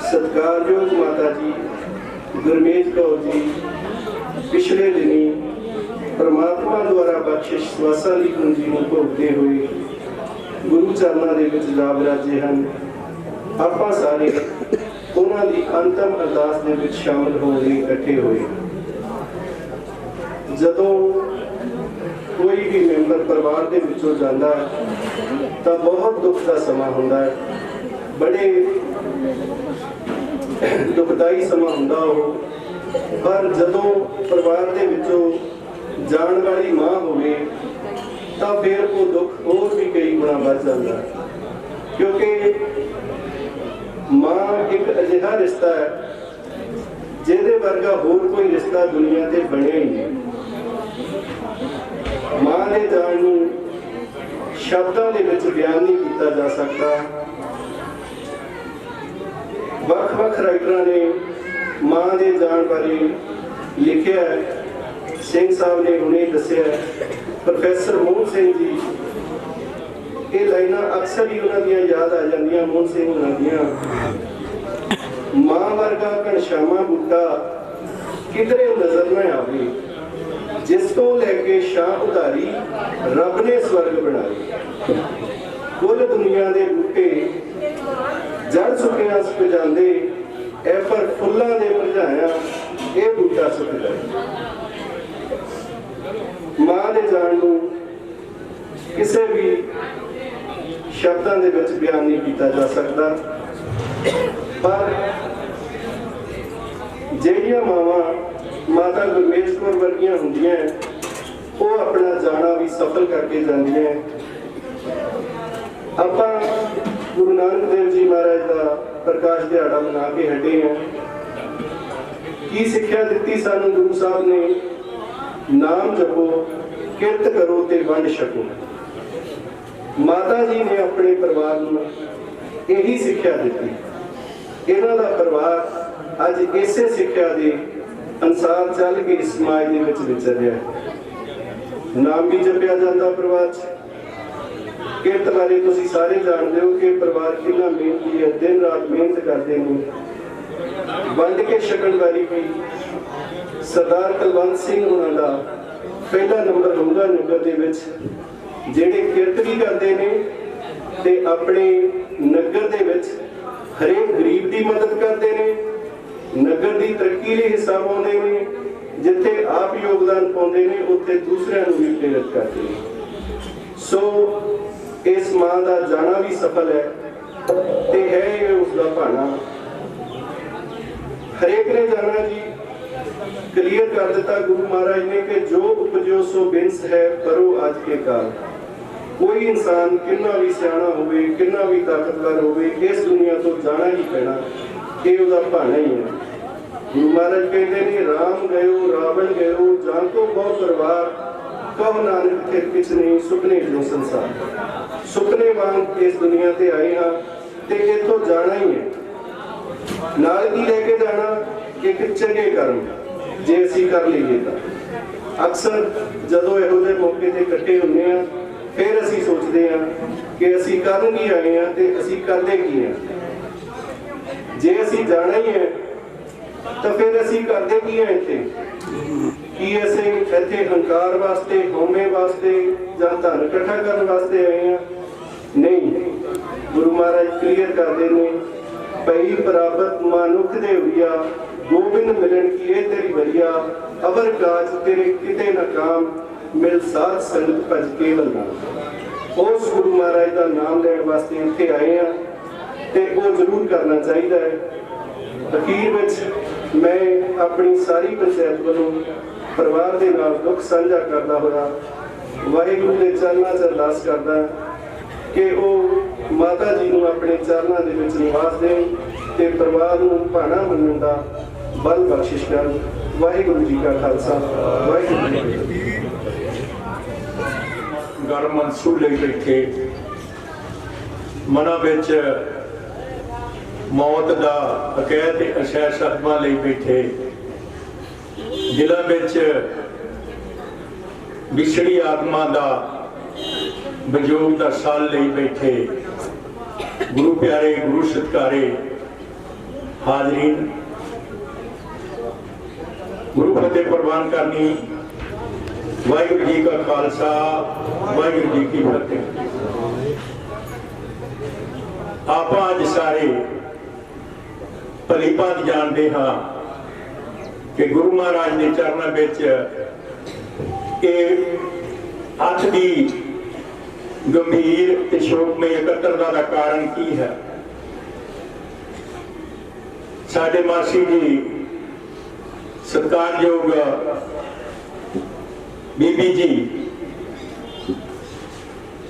सत्कारयोग माता जी गुरमीत कौर जी पिछले दिनी परमात्मा द्वारा बख्शिश सवासा की पूंजी को भोगते हुए गुरु चरणों के विच जा विराजे हैं। आपां सारे उन्हां दी अंतिम अरदास दे विच शामिल होने लई इकट्ठे हुए। जदों कोई भी मैंबर परिवार के विचों जाता है तो बहुत दुख का समा होता है, बड़े दुखदाई समा होता हो। पर जदों परिवार के विचों जान वाली मां होवे तो फिर वो दुख और भी कई गुना बढ़ जाता है, क्योंकि मां एक अजिहा रिश्ता है जिहदे वर्गा होर कोई रिश्ता दुनिया से बने ही नहीं। मां के जान नूं शब्दों के विच बयान नहीं किया जा सकता। वख-वख राइटरां ने मां के जान बारे लिखिया है। सिंह साहब ने हुणे दस्सिया, प्रोफैसर मोहन सिंह जी, ये लाइनां अक्सर ही उन्हां दियां याद आ जांदियां मोहन सिंह हुणां दियां। मां वर्गा घनश्यामा बूटा किधरे नजर न आवे, जिसको लेके शाह उधारी रब ने स्वर्ग बनाए। कुल दुनिया के बूटे जड़ सुकिया सुक जाते, ए पर फुल्लां दे मुरझाया ये बूटा सुक जाए। मां दे जान नूं किसी भी शब्दों के विच बयान नहीं किया जा सकता। पर ਜਿਹੜੀਆਂ ਮਾਵਾਂ माता गुरमेज कौर वर्गियां ਹੁੰਦੀਆਂ ਉਹ अपना जाना भी सफल करके ਜਾਂਦੀਆਂ। ਆਪਾਂ गुरु नानक देव जी महाराज का प्रकाश दिहाड़ा मना के हटे हैं। की सिक्ख्या दी सानू गुरु साहब ने? नाम जपो, किरत करो ते वंड छको। माता जी ने अपने परिवार को यही सिक्ख्या दी। इन्हां दा परिवार अज इसे सिक्ख्या के अनुसार चल के इस समाज के विचर रहा है। नाम भी जपिया जाता परिवार च। किरत बारे तुसीं सारे जानते हो कि परिवार कितना मेहनती है, दिन रात मेहनत करते हैं। वंड के छकण वाली भी सरदार कुलवंत सिंह उन्हां दा पहला नंबर होगा नगर दे विच, जिहड़े किरत भी करते हैं ते अपने नगर दे विच हरेक गरीब की मदद करते हैं, नगर की तरक्की लिए हिस्सा पाते हैं, जिथे आप योगदान पाते हैं उत्थे दूसरों को भी प्रेरित करते हैं। सो इस मां का जाना भी सफल है ते है ये उसका भाना। हरेक ने जाना जी क्लियर कर दिता गुरु महाराज ने कि जो उपजो सो बिंस है करो आज के काल। कोई इंसान कितना भी सियाना होवे, कितना भी ताकतवर होवे, इस दुनिया तो जाना ही पैना, ये उसका भाना ही है। गुरु महाराज कहते हैं राम गयो रावण गयो जान तो बहु परिवार, कहो नानक थे किछ नहीं सुपने जो संसार। सुपने वांग इस दुनिया ते आए हाँ ते इथों जाना ही है। नाल की लेके जाना एक चंगे कर्म जे असीं कर लईए तां। अक्सर जदों इहो जिहे मौके ते इकट्ठे हुंदे आ फिर असीं सोचते हैं कि असीं करन की आए हैं ते असीं करदे की हैं। जे असीं जाना ही है तो फिर असीं करदे की हैं इत्थे? कि असीं इत्थे हंकार वास्ते, हौमे वास्ते जां धन इकट्ठा करन वास्ते आए हैं? नहीं। गुरु महाराज क्लियर करते हैं पई प्राप्त मानुख दे हुआ गोबिंद मिलन की ये तेरी वरिया, अवर काज तेरे किते न काम, मिल साथ संगत भज केवल नाम। उस गुरु महाराज का नाम लेने वास्ते इत्थे आए हैं ते वो जरूर करना चाहिए है। अखीर विच मैं अपनी सारी पंचायत वालों परिवार के नाल दुख साझा करता हुआ वाहिगुरू के चरणों च अरदास करदा कि वो माता जी को अपने चरणों के विच निवास देन ते परिवार को भाना मनण दा बल बख्शिश कर। वाहिगुरू जी का खालसा, वाहिगुरू जी की फतेह। गर्म मनसू ले बैठे मना विच मौत का अकैद अशैर सदमा ले बैठे, दिलों विच बिछड़ी आत्मा का विजोग का साल ले बैठे। गुरु प्यारे गुरु सत्कारे हाजरीन, गुरु फतेह प्रवान करनी। वाहिगुरू जी का खालसा, वाहिगुरू जी की फतेह। आप अज सारे भली भांति जानते हाँ कि गुरु महाराज के चरणों में अत की गंभीर ते शोकमय एकत्रता का कारण की है। साडे मासी जी सत्कारयोग बीबी जी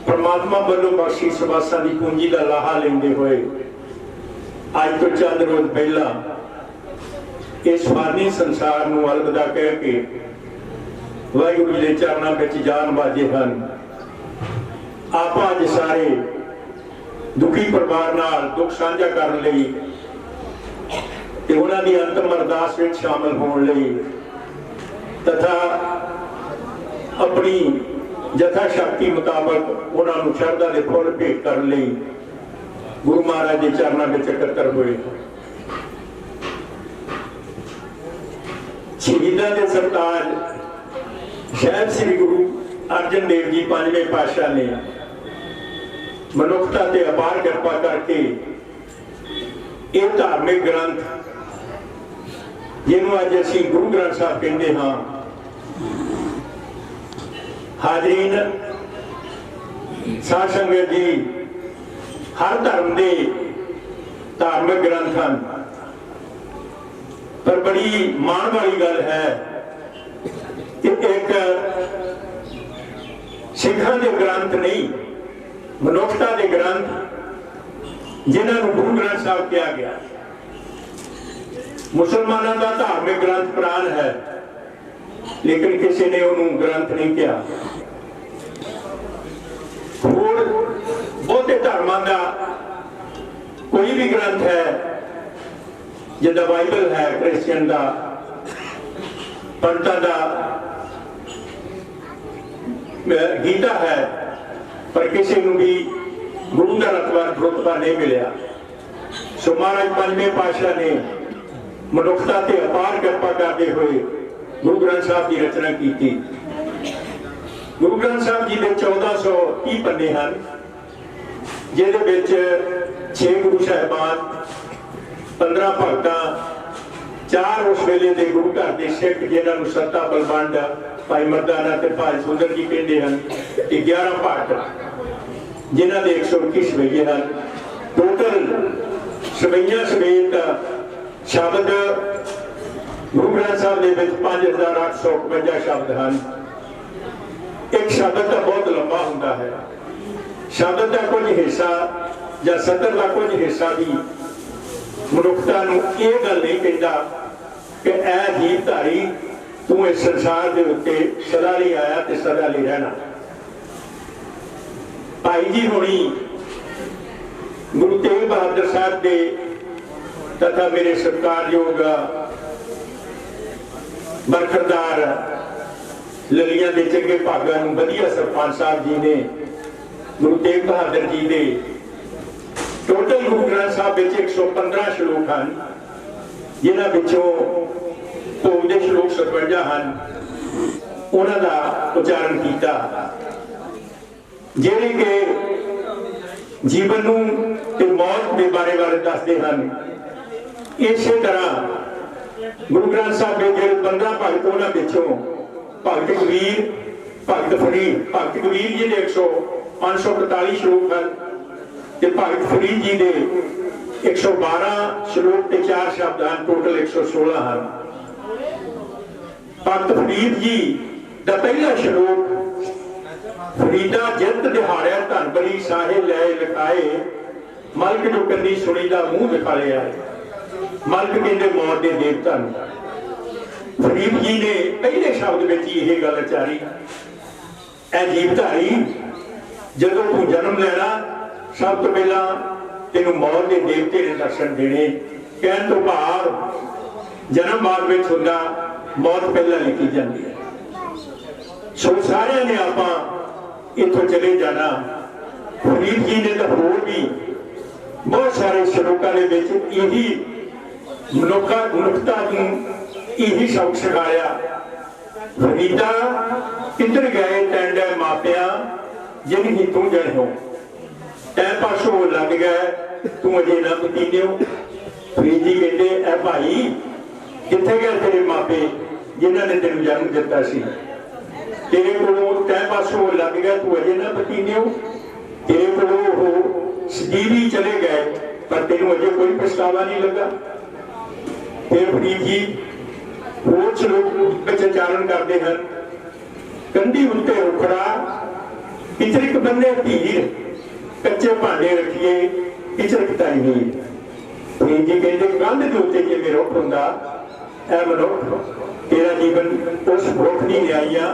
परमात्मा वालों बख्शी सवासा की पूंजी का लाहा लेंदे हुए अज तो चंद रोज पहला इस फानी संसार नूं अलविदा कह के वाहिगुरू जी के चरणों में जान बाजे हैं। आप अज सारे दुखी परिवार नाल दुख साझा करने लई ते उन्हां दी अंतिम अरदास विच शामिल होने लई तथा अपनी यथा शक्ति मुताबक उन्होंने शरधा के फुल भेंट करने लई गुरु महाराज के चरणों में इकट्ठे हुए। शहीदां दे सरताज शायद श्री गुरु अर्जन देव जी पांचवें पातशाह ने मनुखता ते अपार कृपा करके यह धार्मिक ग्रंथ जिन्हों अज असी गुरु ग्रंथ साहब कहते हाँ। हाजरीन साध संगत जी, हर धर्म के धार्मिक ग्रंथ हैं, पर बड़ी माण वाली गल है कि एक सिखां के ग्रंथ नहीं, मनुष्यता के ग्रंथ जिन्होंने गुरु ग्रंथ साहब कहा गया। मुसलमानों का धार्मिक ग्रंथ कुरान है, लेकिन किसी ने उन्होंने ग्रंथ नहीं किया। और बहुते धर्मां का कोई भी ग्रंथ है, जिदा बाइबल है क्रिश्चियन का, पंथां का गीता है, पर किसी को भी गुरु का रुतबा नहीं मिलिया। सो महाराज पंजवें पातशाह ने मनुष्यता ते अपार कृपा करते हुए गुरु ग्रंथ साहब की रचना की थी। गुरु ग्रंथ साहब जी के 1430 पन्ने हैं, जिहदे 6 गुरु साहिबान, 15 भगत, 4 उस वेले के गुरु घर के सिख जिन्होंने सत्ता बलवंड भाई मर्दाना ते भाई सुंदर जी कहते हैं, 11 भट्ट जिन्हों के 121 सवैये हैं। टोटल सवैया समेत शब्द गुरु ग्रंथ साहब के 5851 शब्द हैं। एक शब्द तो बहुत लंबा होता है, शब्द का कुछ हिस्सा या सतर का कुछ हिस्सा भी मनुष्यता को यह गल नहीं कहता कि ऐ जीवधारी तू इस संसार के उत्ते सदा लिए आया तो सदा लिए रहना। भाई जी होनी गुरु तेग बहादुर साहब के तथा मेरे सत्कारयोग बरखरदार ललिया के चंगे भागा वधिया सरपंच साहब जी ने गुरु तेग बहादुर जी के टोटल गुरु ग्रंथ साहब 115 श्लोक हैं, जिन्होंने भोग के श्लोक 57 हैं, उन्हों का उच्चारण किया, जिहड़े के जीवन ते मौत के बारे दसते हैं। इस तरह गुरु ग्रंथ साहब के जो 15 भगत उन्होंने भगत कबीर, भगत फरीद, भगत कबीर जी के 545 श्लोक हैं, भगत फरीद जी के 112 श्लोक के 4 शब्द हैं, टोटल 116 हैं। भगत फरीद जी का पहला श्लोक, फरीदा जित दिहाड़िया धन बरी साहे लै लिखाए, मलक जो कन्नी सुनी दा मुंह दिखा लिया। मलक कहते मौत के देवता। फरीद जी ने पहले शब्द में यह गल उचारी, ऐ जीवधारी जदों तू जन्म लेना सब तो पहला तेनों मौत के देवते ने दर्शन देने। कहने तो भाव जन्म बाद में होंदा, मौत पहला लिखी जाती है। सो सारे ने आप इथों चले जाना। फरीद जी ने तो होर भी बहुत सारे श्लोकों के यही मनुष्यता को यही सबक सिखाया। फरीदा किधर गए टेंडे मापिया जिन ही तू जन हो, तै पासों लग गए तू अजे ना पतीने हो। फरीद जी कहते ऐ भाई कितने गए तेरे मापे जिन्होंने तेन जन्म दिता सी, तेरे को तै पासों लग गया तू अजे ना पतीने हो। तेरे को सजीवी चले गए पर तेन अजे कोई पछतावा नहीं लगा। फिर फरीद जी होर श्लोक उच्चारण करते हैं, कंधी उत्ते उखड़ा पिचरिक बन्ने धीर, कच्चे भांडे रखिए पिचरिक ताई नीर। फरीद जी कहते कंध के उत्ते जिवें रुख हुंदा, ऐ मनुख तेरा जीवन उस रुख दी न्याइया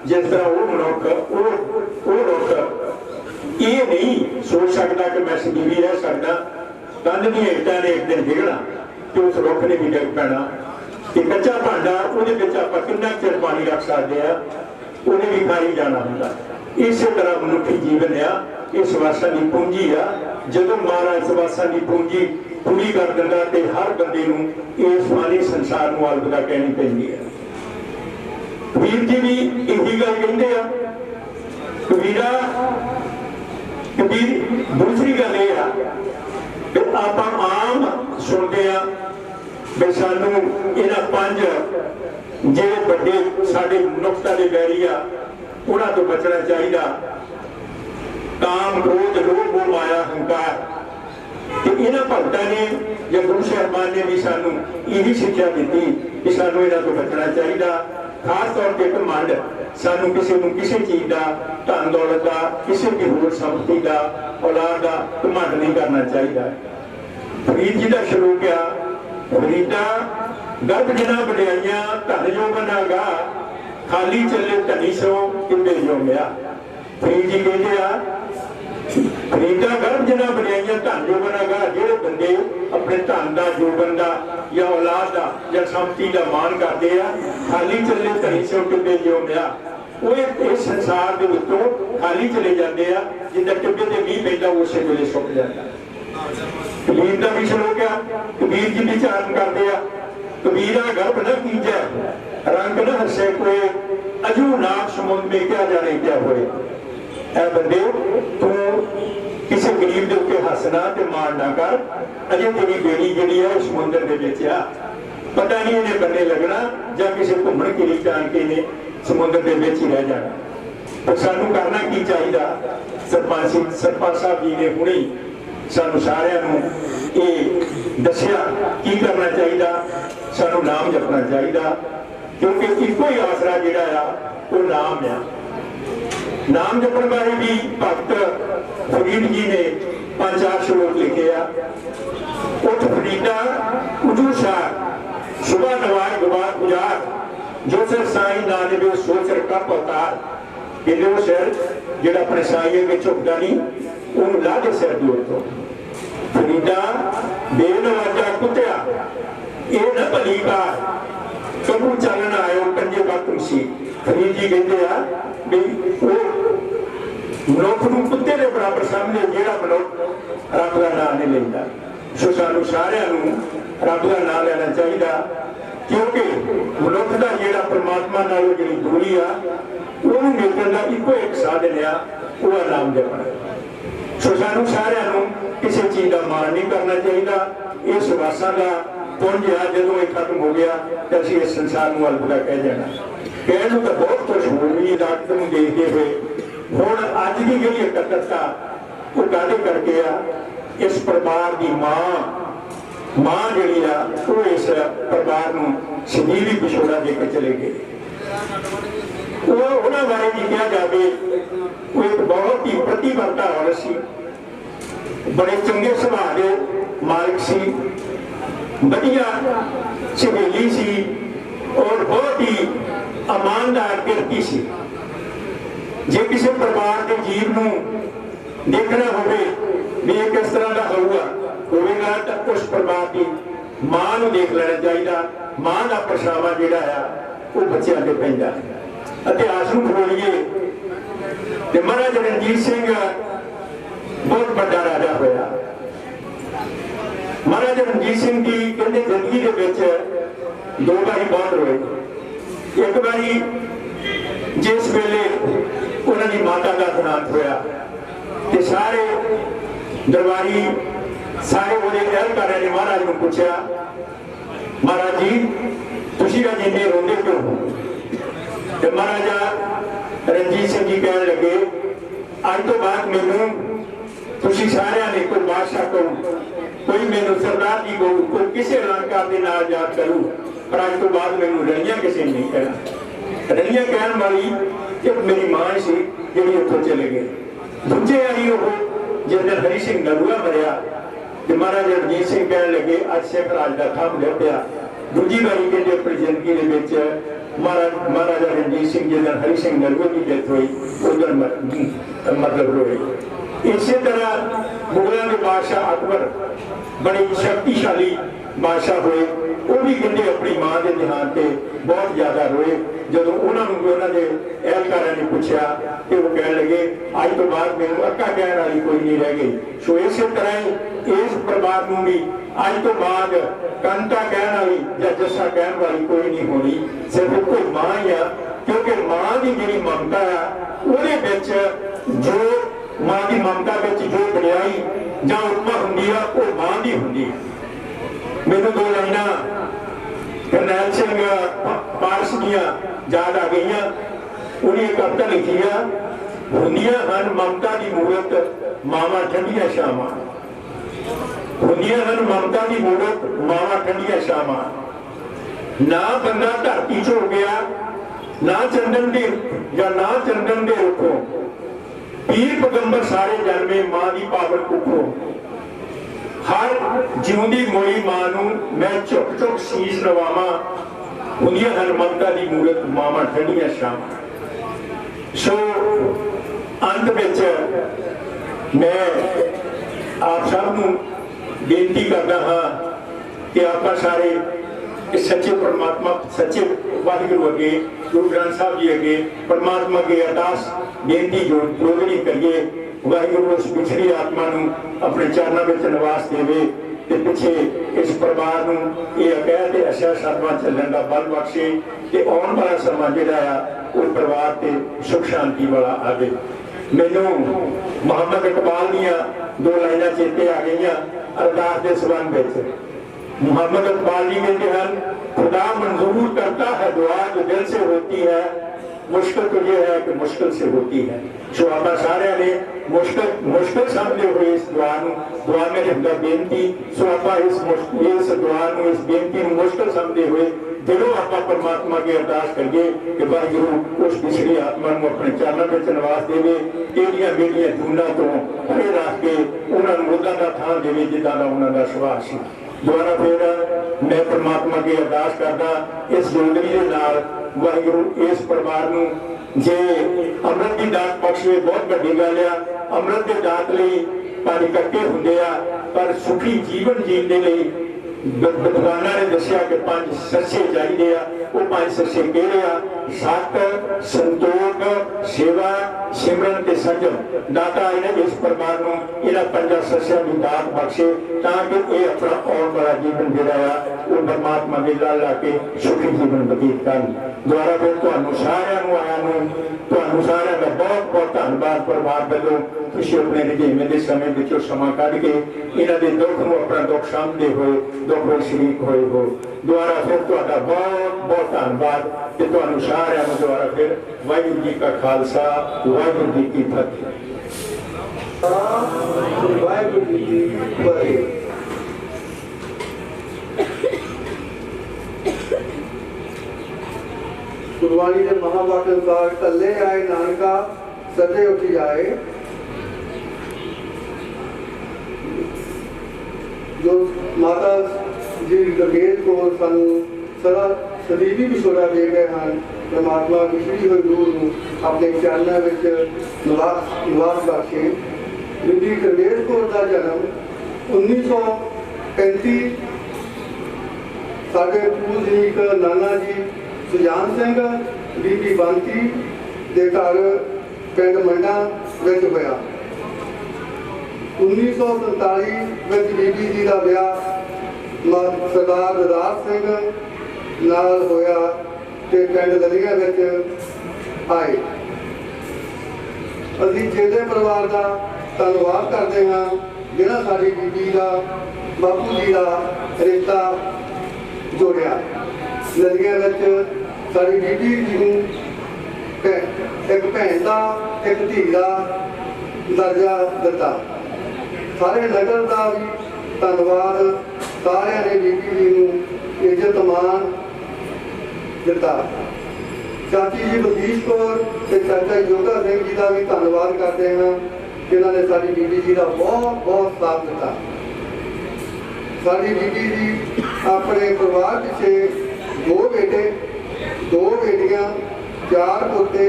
जिस तरह वो मनुख वो रुख ये नहीं सोच सकता कि मैं सजीवी रह सकता। कंध दी ईंटां ने एक दिन डिगना तो उस रुख ने भी डिग पैना। कि कच्चा भांडा ਉਹਦੇ ਵਿੱਚ ਆਪਾਂ कितना चिर पानी रख सकते हैं, उन्हें भी खाई जाना होंगे। इस तरह मनुखी जीवन आ, इस वासा की पूंजी आ। जो महाराज इस वासा की पूंजी पूरी कर दिंदा ते हर बंदे नूं इस फानी संसार नूं अलविदा कहनी पैंदी है। कबीर जी भी यही गल कहते आ। कबीरा कबीर दूसरी गल यह आ कि आप आम सुनते हैं भी सानू इन्हां 5 ਜਿਹੜੇ ਵੱਡੇ ਸਾਡੇ ਮਨੁੱਖਤਾ ਦੇ ਵੈਰੀ ਆ ਉਹਨਾਂ ਤੋਂ ਬਚਣਾ ਚਾਹੀਦਾ। ਕਾਮ काम क्रोध लोभ मोह माया हंकार ਤੇ ਇਹਨਾਂ ਭਗਤਾਂ ਨੇ ਜਾਂ ਗੁਰੂ ਸਾਹਿਬਾਨ ਨੇ ਵੀ ਸਾਨੂੰ ਇਹੀ ਸਿੱਖਿਆ ਦਿੱਤੀ ਕਿ ਸਾਨੂੰ ਇਹਨਾਂ ਤੋਂ ਬਚਣਾ ਚਾਹੀਦਾ। ਖਾਸ ਤੌਰ ਤੇ ਘਮੰਡ, ਸਾਨੂੰ ਕਿਸੇ ਨੂੰ ਕਿਸੇ ਚੀਜ਼ ਦਾ, ਧਨ ਦੌਲਤ ਦਾ, ਕਿਸੇ ਵੀ ਹੋਰ ਸੰਪਤੀ ਦਾ, ਔਲਾਦ ਦਾ ਘਮੰਡ ਨਹੀਂ ਕਰਨਾ ਚਾਹੀਦਾ। ਫਰੀਦ ਜੀ ਦਾ ਸ਼ਲੋਕ ਆ, ਫਰੀਦਾ ਗਰਭ ਜਿਨਾ ਵਡਿਆਈਆਂ ਧਨ ਜੋ ਬਣਾਗਾ, ਖਾਲੀ ਚੱਲੇ ਧਨੀ ਸੋ ਕਿੰਨੇ ਜੋਗਿਆ। ਫਰੀਦ ਜੀ ਕਹਿੰਦੇ ਆ, ਫਰੀਦਾ ਗਰਭ ਜਿਨਾ ਵਡਿਆਈਆਂ ਧਨ ਜੋ ਬਣਾਗਾ, ਜਿਹੜੇ ਬੰਦੇ ਆਪਣੇ ਧਨ ਦਾ, ਜੋਬਨ ਦਾ ਜਾਂ ਔਲਾਦ ਦਾ ਜਾਂ ਸੰਪਤੀ ਦਾ ਮਾਣ ਕਰਦੇ ਆ, ਖਾਲੀ ਚੱਲੇ ਧਨੀ ਸੋ ਕਿੰਨੇ ਜੋਗਿਆ, ਉਹ ਇਸ ਸੰਸਾਰ ਦੇ ਵਿੱਚੋਂ ਖਾਲੀ ਚਲੇ ਜਾਂਦੇ ਆ। ਜਿੱਦਾਂ ਟਿੱਬੇ ਤੇ ਮੀਂਹ ਪੈਂਦਾ ਉਸੇ ਵੇਲੇ ਸੁੱਕ ਜਾਂਦਾ। ਕਬੀਰ ਦਾ ਵੀ ਸ਼ਲੋਕ ਆ, ਕਬੀਰ ਜੀ ਵਿਚਾਰਨ ਕਰਦੇ ਆ, ਕਬੀਰਾ ਗਰਭ न कीजै रंग न हसे कोई, अजू नाग समुद्र में क्या जाने क्या होए। ऐ बंदे तू किसी गरीब के उत्ते हसना ते मार ना कर, अजे तेरी बेड़ी जिहड़ी है समुद्र दे विच आ, पता नहीं इन्हें बन्ने लगना जां किसी घुम्मण फिरी जान के ने समुद्र दे विच ही रह जाना। पर सानू करना की चाहिदा, सरपंच साहब जी ने हुणे सानू सारिਆਂ ਨੂੰ ਇਹ ਦੱਸਿਆ ਕੀ ਕਰਨਾ ਚਾਹੀਦਾ। ਸਾਨੂੰ ਨਾਮ ਜਪਣਾ ਚਾਹੀਦਾ, ਕਿਉਂਕਿ ਇੱਕੋ ਹੀ ਆਸਰਾ ਜਿਹੜਾ ਆ ਉਹ ਨਾਮ ਆ। ਨਾਮ ਜਪਣ ਬਾਰੇ ਵੀ ਭਗਤ ਫਰੀਦ ਜੀ ਨੇ 5-4 ਸ਼ਲੋਕ ਲਿਖੇ ਆ। ਉੱਠ ਫਰੀਦਾ ਉਜੂ ਸ਼ਾਹ ਸੁਬਾ ਨਵਾਜ਼ ਗਵਾਰ ਗੁਜ਼ਾਰ, ਜੋ ਸਿਰ ਸਾਈ ਨਾ ਨਿਵੇ ਸੋਚ ਰਕਾ ਪਤਾਰ। ਕਹਿੰਦੇ ਉਹ ਸਿਰ ਜਿਹੜਾ ਆਪਣੇ ਸਾਈਏ ਵਿੱਚ ਝੁਕਦਾ ਨਹੀਂ, ਉਹਨੂੰ ਲਾ ਕੇ ਸਿਰ ਜੋੜ ਦੋ। ਫਰੀਦਾ ਬੇਨਵਾਜਾ ਕੁੱਤਿਆ ਇਹ ਨਾ ਭਲੀ ਕਾਰ, ਕਬੂ ਚੱਲਣ ਆਇਓ ਕੰਜੇ ਵਕਤ ਸੀ। ਫਰੀਦ ਜੀ ਕਹਿੰਦੇ ਆ ਵੀ ਉਹ ਮਨੁੱਖ ਨੂੰ ਕੁੱਤੇ ਦੇ ਬਰਾਬਰ ਸਮਝੇ ਜਿਹੜਾ ਮਨੁੱਖ ਰੱਬ ਦਾ ਨਾਂ ਨਹੀਂ ਲੈਂਦਾ। ਸੋ ਸਾਨੂੰ ਸਾਰਿਆਂ ਨੂੰ ਰੱਬ ਦਾ ਨਾਂ ਲੈਣਾ ਚਾਹੀਦਾ, ਕਿਉਂਕਿ ਮਨੁੱਖ ਦਾ ਜਿਹੜਾ ਪਰਮਾਤਮਾ ਨਾਲ ਜਿਹੜੀ ਦੂਰੀ ਆ ਉਹਨੂੰ ਮਿਲਣ ਦਾ ਇੱਕੋ ਇੱਕ ਸਾਧਨ ਆ, ਉਹ ਆ ਨਾਮ ਜਪਣਾ। ਸੋ ਸਾਨੂੰ ਸਾਰਿਆਂ ਨੂੰ ਕਿਸੇ ਚੀਜ਼ ਦਾ ਮਾਣ ਨਹੀਂ ਕਰਨਾ ਚਾਹੀਦਾ। ਇਹ ਸਵਾਸਾਂ ਦਾ ਪੁੰਜ ਆ, ਜਦੋਂ ਇਹ ਖਤਮ ਹੋ ਗਿਆ ਤਾਂ ਅਸੀਂ ਇਸ ਸੰਸਾਰ ਨੂੰ ਅਲਵਿਦਾ ਕਹਿ ਜਾਣਾ। ਕਹਿਣ ਨੂੰ ਤਾਂ ਬਹੁਤ ਕੁਝ ਹੋ ਗਈ ਡਾਕਟਰ ਨੂੰ ਦੇਖਦੇ ਹੋਏ। ਹੁਣ ਅੱਜ ਦੀ ਜਿਹੜੀ ਇਕੱਤਰਤਾ ਉਹ ਕਾਹਦੇ ਕਰਕੇ ਆ? ਇਸ ਪਰਿਵਾਰ ਦੀ ਮਾਂ ਜਿਹੜੀ ਆ ਉਹ ਇਸ ਪਰਿਵਾਰ ਨੂੰ ਸਦੀਵੀ ਵਿਛੋੜਾ ਦੇ ਕੇ ਚਲੇ ਗਏ। ਉਹ ਉਹਨਾਂ ਬਾਰੇ ਵੀ ਕਿਹਾ ਜਾਵੇ, ਉਹ ਇੱਕ ਬਹੁਤ ਹੀ ਪ੍ਰਤਿਭਾਤਾ ਔਰਤ ਸੀ, ਬੜੇ ਚੰਗੇ ਸੁਭਾਅ ਦੇ ਮਾਲਕ ਸੀ, ਵਧੀਆ ਸਹੇਲੀ ਸੀ ਔਰ ਬਹੁਤ ਹੀ ਇਮਾਨਦਾਰ ਕਿਰਤੀ ਸੀ। ਜੇ ਕਿਸੇ ਪਰਿਵਾਰ ਦੇ ਜੀਵ ਨੂੰ ਦੇਖਣਾ ਹੋਵੇ ਵੀ ਇਹ ਕਿਸ ਤਰ੍ਹਾਂ ਦਾ ਹੋਵੇਗਾ ਤਾਂ ਉਸ ਪਰਿਵਾਰ ਦੀ ਮਾਂ ਨੂੰ ਦੇਖ ਲੈਣਾ ਚਾਹੀਦਾ। ਮਾਂ ਦਾ ਪਰਛਾਵਾਂ ਜਿਹੜਾ ਆ ਉਹ ਬੱਚਿਆਂ ਤੇ ਪੈਂਦਾ। ਇਤਿਹਾਸ ਨੂੰ ਖੋਲੀਏ ਤੇ ਮਹਾਰਾਜਾ ਰਣਜੀਤ ਸਿੰਘ ਬਹੁਤ ਵੱਡਾ ਰਾਜਾ ਹੋਇਆ। ਮਹਾਰਾਜਾ ਰਣਜੀਤ ਸਿੰਘ ਦੀ ਕਹਿੰਦੇ ਜ਼ਿੰਦਗੀ ਦੇ ਵਿੱਚ 2 ਵਾਰੀ ਬਹੁਤ ਰੋਏ। ਇੱਕ ਵਾਰੀ ਜਿਸ ਵੇਲੇ ਉਹਨਾਂ ਦੀ ਮਾਤਾ ਦਾ ਦੇਹਾਂਤ ਹੋਇਆ ਤੇ ਸਾਰੇ ਦਰਬਾਰੀ ਸਾਰੇ ਉਹਦੇ ਅਹਿਲਕਾਰਾਂ ਨੇ ਮਹਾਰਾਜ ਨੂੰ ਪੁੱਛਿਆ, ਮਹਾਰਾਜ ਜੀ ਤੁਸੀਂ ਅੱਜ ਇੰਨੇ ਰੋਂਦੇ ਕਿਉਂ ਹੋ? ਤੇ ਮਹਾਰਾਜਾ ਰਣਜੀਤ ਸਿੰਘ ਜੀ ਕਹਿਣ ਲੱਗੇ, ਅੱਜ ਤੋਂ ਬਾਅਦ ਮੈਨੂੰ ਤੁਸੀਂ ਸਾਰਿਆਂ ਨੇ ਕੋਈ ਬਾਦਸ਼ਾਹ ਕਹੋ, ਕੋਈ ਮੈਨੂੰ ਸਰਦਾਰ ਜੀ ਕਹੋ, ਕੋਈ ਕਿਸੇ ਅਲੰਕਾਰ ਦੇ ਨਾਲ ਯਾਦ ਕਰੂ, ਪਰ ਅੱਜ ਤੋਂ ਬਾਅਦ ਮੈਨੂੰ ਰਣੀਆਂ ਕਿਸੇ ਨੇ ਨਹੀਂ ਕਹਿਣਾ। ਰਣੀਆਂ ਕਹਿਣ ਵਾਲੀ ਇੱਕ ਮੇਰੀ ਮਾਂ ਸੀ ਜਿਹੜੀ ਉੱਥੋਂ ਚਲੇ ਗਏ। ਦੂਜੇ ਆਈ ਉਹ ਜਿਸ ਦਿਨ ਹਰੀ ਸਿੰਘ ਨਲੂਆ ਮਰਿਆ ਤੇ ਮਹਾਰਾਜਾ ਰਣਜੀਤ ਸਿੰਘ ਕਹਿਣ ਲੱਗੇ ਅੱਜ ਸਿੱਖ ਰਾਜ ਦਾ ਥੰਮ ਲੱਭਿਆ। ਦੂਜੀ ਵਾਰੀ ਕਹਿੰਦੇ ਆਪਣੀ ਜ਼ਿੰਦਗੀ ਦੇ ਵਿੱਚ ਮਹਾਰਾਜਾ ਰਣਜੀਤ ਸਿੰਘ ਜੀ ਨਾਲ ਹਰੀ ਸਿੰਘ ਨਲੂਆ ਦੀ ਡੈਥ ਹੋਈ, ਉਧਰ ਮਤਲਬ ਰੋਏ। ਇਸੇ ਤਰ੍ਹਾਂ ਮੁਗਲਾਂ ਦੇ ਬਾਦਸ਼ਾਹ ਅਕਬਰ ਬੜੇ ਸ਼ਕਤੀਸ਼ਾਲੀ ਬਾਦਸ਼ਾਹ ਹੋਏ, ਉਹ ਵੀ ਕਹਿੰਦੇ ਆਪਣੀ ਮਾਂ ਦੇ ਦੇਹਾਂਤ ਤੇ ਬਹੁਤ ਜ਼ਿਆਦਾ ਰੋਏ। ਜਦੋਂ ਉਹਨਾਂ ਨੂੰ ਵੀ ਉਹਨਾਂ ਦੇ ਅਹਿਲਕਾਰਾਂ ਨੇ ਪੁੱਛਿਆ ਤੇ ਉਹ ਕਹਿਣ ਲੱਗੇ ਅੱਜ ਤੋਂ ਬਾਅਦ ਮੈਨੂੰ ਅੱਕਾ ਕਹਿਣ ਵਾਲੀ ਕੋਈ ਨਹੀਂ ਰਹਿ ਗਈ। ਸੋ ਇਸੇ ਤਰ੍ਹਾਂ ਹੀ ਇਸ ਪਰਿਵਾਰ ਨੂੰ ਵੀ ਅੱਜ ਤੋਂ ਬਾਅਦ ਕੰਤਾ ਕਹਿਣ ਵਾਲੀ ਜਾਂ ਜੱਸਾ ਕਹਿਣ ਵਾਲੀ ਕੋਈ ਨਹੀਂ ਹੋਣੀ, ਸਿਰਫ ਕੋਈ ਮਾਂ ਹੀ ਆ। ਕਿਉਂਕਿ ਮਾਂ ਦੀ ਜਿਹੜੀ ਮਮਤਾ ਆ ਉਹਦੇ ਵਿੱਚ ਜੋ ਮਾਂ ਦੀ ਮਮਤਾ ਵਿੱਚ ਜੋ ਵਡਿਆਈ ਜਾਂ ਉਪਮਾ ਹੁੰਦੀ ਆ ਉਹ ਮਾਂ ਦੀ ਹੁੰਦੀ ਆ। ਮੈਨੂੰ 2 ਲਾਈਨਾਂ ਕਰਨੈਲ ਸਿੰਘ ਪਾਰਸ ਦੀਆਂ ਯਾਦ ਆ ਗਈਆਂ। ਉਹਨੇ ਇੱਕ ਕਵਿਤਾ ਲਿਖੀ ਆ, ਹੁੰਦੀਆਂ ਹਨ ਮਮਤਾ ਦੀ ਮੂਰਤ ਮਾਵਾਂ ਠੰਡੀਆਂ ਛਾਵਾਂ, ਹੁੰਦੀਆਂ ਹਨ ਮਮਤਾ ਦੀ ਮੂਰਤ ਮਾਵਾਂ ਠੰਡੀਆਂ ਛਾਵਾਂ। ਨਾ ਬੰਦਾ ਧਰਤੀ 'ਚ ਹੋ ਗਿਆ, ਨਾ ਚੰਦਨ ਦੇ ਜਾਂ ਨਾ ਚੰਦਨ ਦੇ ਰੁੱਖੋਂ, ਪੀਰ ਪੈਗੰਬਰ ਸਾਰੇ ਜਨਮੇ ਮਾਂ ਦੀ ਪਾਵਨ ਕੁੱਖੋਂ। ਹਰ ਜਿਉਂਦੀ ਮੋਈ ਮਾਂ ਨੂੰ ਮੈਂ ਝੁਕ ਝੁਕ ਸੀਸ ਨਵਾਵਾਂ, ਹੁੰਦੀਆਂ ਹਨ ਮਮਤਾ ਦੀ ਮੂਰਤ ਮਾਵਾਂ ਠੰਡੀਆਂ ਛਾਵਾਂ। ਸੋ ਅੰਤ ਵਿੱਚ ਮੈਂ ਆਪ ਸਭ ਨੂੰ ਬੇਨਤੀ ਕਰਦਾ ਹਾਂ ਕਿ ਆਪਾਂ ਸਾਰੇ ਇਸ ਸੱਚੇ परमात्मा सच्चे वाहिगुरु अगे गुरु ग्रंथ साहब जी अगे परमात्मा अगे अरदास बेनती जोड़नी करिए। वाहिगुरु उस पिछड़ी आत्मा नूं अपने चरणों में निवास देवे ते पिछे इस परिवार नूं ये अकैद अशा सदमा चलण दा बल बख्शे ते आउण वाला समा जिहड़ा आ उस परिवार ते सुख शांति वाला आवे। मैनू मुहम्मद इकबाल दियां दो लाइनां चेते आ गईयां अरदास दे संबंध विच। मुहम्मद इकबाल जी कहते हैं, खुदा मंजूर करता है दुआ जो दिल से होती है, मुश्किल तो ये है कि मुश्किल से होती है। सो आप सारे ने मुश्किल समझते हुए इस दुआ में हमदा बेनती, सो आप इस दुआ इस बेनती मुश्किल समझते हुए दिलों आप परमात्मा की अरदास करिए कि वाहिगुरु उस पिछड़ी आत्मा को अपने चरणों में निवास देवे, एडियां बेटियां जूना तो परे रख के उन्होंने उदा का थां देवे जिदा का उन्होंने सुभाव सी। दोबारा फिर मैं परमात्मा की अरदास करदा इस जोगरी के नाल वाहिगुरु इस परिवार नूं जे अमृत की दात बख्शे बहुत वड्डी गल आ। अमृत के दात लई पर इकट्ठे हुंदे आ, पर सुखी जीवन जीण दे लई विद्वानां ने दस्सिया कि 5 सस्से चाहिए आ। वो 5 सस्से किहड़े आ? सत, संतोख, सेवा, सिमरन ते संजम। दाता इन्हें इस परिवार नूं इन्हां 5 सस्सियां दी दात बख्शे ताकि ये अपना आउण वाला जीवन जिहड़ा आ वो परमात्मा दे लड़ ला के सुखी जीवन बतीत करन। दुआरा फिर तुहानूं सारिआं नूं आइआं नूं तुहानूं सारिआं दा बहुत बहुत धन्नवाद परिवार वल्लों। तुसीं अपने रजीमे दे समय विचों समां कढ के इन्हां दे दुख नूं अपना दुख समझदे होए दुख में शरीक होए हो। दुआरा फिर तुहाडा बहुत बहुत धन्नवाद ते तुहानूं सारिआं नूं दुआरा फिर वाहिगुरू जी का खालसा वाहिगुरू जी की फतेह। वाहिगुरू जी की फतेह। गुरबाणी के महावाक्य अनुसार कल्ले आए नानका सजे उठी जाए। जो माता जी गंगेज को सानू सदा सदीवी विछोड़ा दे गए हैं, परमात्मा विछड़ी हुई रूह नूं अपने चरणों में निवास बख्शे। बीबी गंगेज कौर का जन्म 1935 साडे पूजनीक नाना जी सुजान सिंह बीबी बंती के घर पिंड मंडा विच होया। 1947 में बीबी जी का ब्याह सरदार रदार सिंह नाल होया ते पिंड दलिया विच आए। असीं चेले परिवार का धन्नवाद करते हैं जिन्हां साडी बीबी का बापू जी का रिश्ता जोड़िया। नदियां विच साडी बीबी जी नूं एक भैन का एक धी का दर्जा दिता। सारे नगर का भी धन्नवाद, सारे ने बीबी जी नूं इज्जत मान दिता। चाची जी बतीश कौर ते चाचा योगा सिंह जी का भी धन्नवाद करते हैं जिन्होंने साडी बीबी जी का बहुत बहुत साथ दिता। साडी बीबी जी अपने परिवार पिछे 2 बेटे 2 बेटियां 4 पोते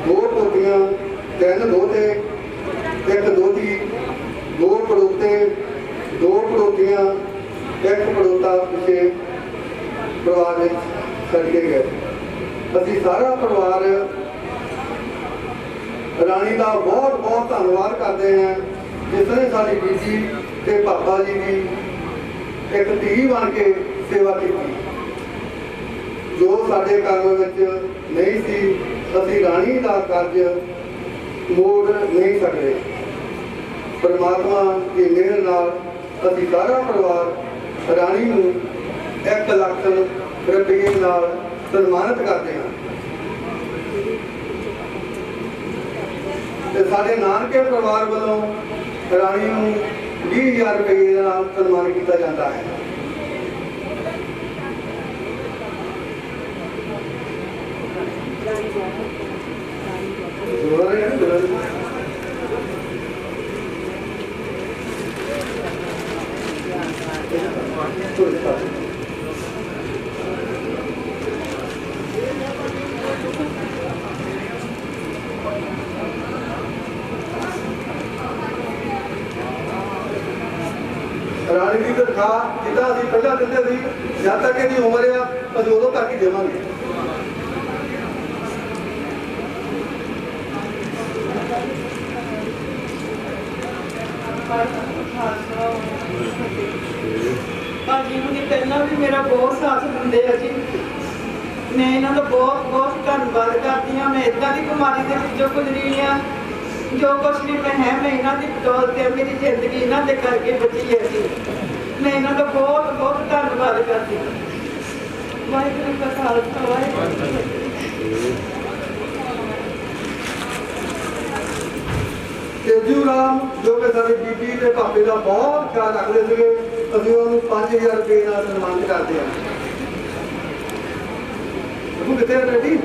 2 पोतियां 3 दोते 1 दोती 2 पड़ोते 2 पड़ोतियां 1 पड़ोता पिछे परिवार में छड़ के गए। असीं सारा परिवार रानी का बहुत बहुत धन्नवाद करते हैं जिसने साडी बीबी ते पापा जी की एक धी बन के सेवा की। जो साडे कर्म विच नहीं सी असीं रानी का कर्ज मोड़ नहीं सकते। परमात्मा की मेहर नाल असीं सारा परिवार रानी नूं 1 लाख रुपये नाल सन्मानित करते हैं। ਤੇ ਸਾਡੇ ਨਾਨਕੇ ਪਰਿਵਾਰ ਵੱਲੋਂ ਰਾਣੀ ਨੂੰ 20,000 ਰੁਪਏ ਦਾ ਸਨਮਾਨ ਕੀਤਾ ਜਾਂਦਾ ਹੈ। ਰਾਣੀ ਦੀ ਤਨਖਾਹ ਜਿੱਦਾਂ ਅਸੀਂ ਪਹਿਲਾਂ ਦਿੰਦੇ ਸੀ, ਜਦ ਤੱਕ ਇਹਦੀ ਉਮਰ ਆ ਅਸੀਂ ਉਦੋਂ ਤੱਕ ਹੀ ਦੇਵਾਂਗੇ। ਭਾਜੀ ਨੂੰ ਪਹਿਲਾਂ ਵੀ ਮੇਰਾ ਬਹੁਤ ਸਾਥ ਦਿੰਦੇ ਆ ਜੀ। ਮੈਂ ਇਹਨਾਂ ਦਾ ਬਹੁਤ ਬਹੁਤ ਧੰਨਵਾਦ ਕਰਦੀ ਹਾਂ। ਮੈਂ ਇਦਾਂ ਦੀ ਬਿਮਾਰੀ ਦੇ ਵਿੱਚੋਂ ਗੁਜ਼ਰੀ ਆ, ਜੋ ਕੁਛ ਵੀ ਮੈਂ ਹੈ ਮੈਂ ਇਹਨਾਂ ਦੀ ਬਦੌਲਤ ਤੇ ਮੇਰੀ ਜ਼ਿੰਦਗੀ ਇਹਨਾਂ ਦੇ ਕਰਕੇ ਬਚੀ ਹੈ ਜੀ। ਮੈਂ ਇਹਨਾਂ ਦਾ ਬਹੁਤ ਬਹੁਤ ਧੰਨਵਾਦ ਕਰਦੀ ਹਾਂ। ਵਾਹਿਗੁਰੂ ਦਾ ਖਾਲਸਾ ਵਾਹਿਗੁਰੂ ਜੀ ਕੀ ਫਤਿਹ। ਤੇਜੂ ਰਾਮ ਜੋ ਕਿ ਸਾਡੀ ਬੀਬੀ ਤੇ ਭਾਪੇ ਦਾ ਬਹੁਤ ਖਿਆਲ ਰੱਖਦੇ ਸੀਗੇ, ਅਸੀਂ ਉਹਨੂੰ 5,000 ਰੁਪਏ ਨਾਲ ਸਨਮਾਨਿਤ ਕਰਦੇ ਹਾਂ। ਤੂੰ ਕਿੱਥੇ ਹੈ ਬੇਟੀ?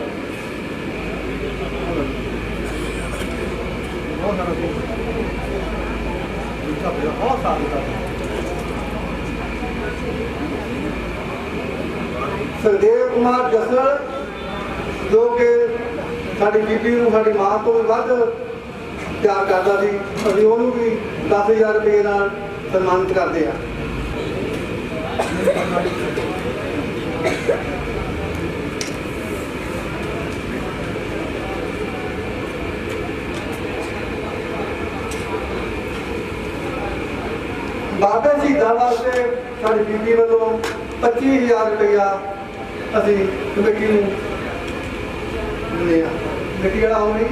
ਬਹੁਤ ਸਾਲ ਦਾ ਸਰਦੇਵ ਕੁਮਾਰ ਜਸਲ ਜੋ ਕਿ ਸਾਡੀ ਬੀਬੀ ਨੂੰ ਸਾਡੀ ਮਾਂ ਤੋਂ ਵੀ ਵੱਧ ਪਿਆਰ ਕਰਦਾ ਸੀ, ਅਸੀਂ ਉਹਨੂੰ ਵੀ 10,000 ਰੁਪਏ ਨਾਲ ਸਨਮਾਨਿਤ ਕਰਦੇ ਹਾਂ। ਬਾਬੇ ਸ਼ਹੀਦਾਂ ਵਾਸਤੇ ਸਾਡੀ ਬੀਬੀ ਵੱਲੋਂ 25,000 ਰੁਪਇਆ ਅਸੀਂ ਕਮੇਟੀ ਨੂੰ ਦਿੰਦੇ ਹਾਂ। ਕਮੇਟੀ ਜਿਹੜਾ ਹੋਣੀ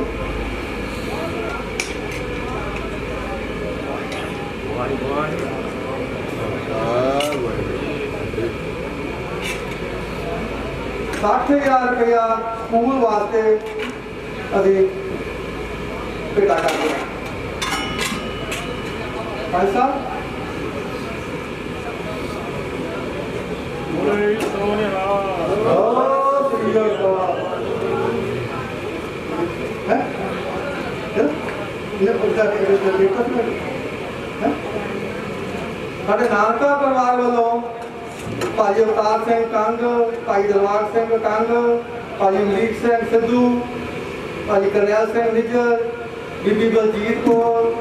$60,000 ਰੁਪਇਆ ਸਕੂਲ ਵਾਸਤੇ ਅਸੀਂ ਭੇਟਾ ਕਰਦੇ ਹਾਂ। ਭਾਈ ਸਾਹਿਬ ਸਾਡੇ ਨਾਨਕਾ ਪਰਿਵਾਰ ਵੱਲੋਂ ਭਾਈ ਅਵਤਾਰ ਸਿੰਘ ਕੰਗ, ਭਾਈ ਦਰਬਾਰ ਸਿੰਘ ਕੰਗ, ਭਾਈ ਅਮਰੀਕ ਸਿੰਘ ਸਿੱਧੂ, ਭਾਈ ਕਰਨੈਲ ਸਿੰਘ ਨਿੱਜਰ, ਬੀਬੀ ਬਲਜੀਤ ਕੌਰ,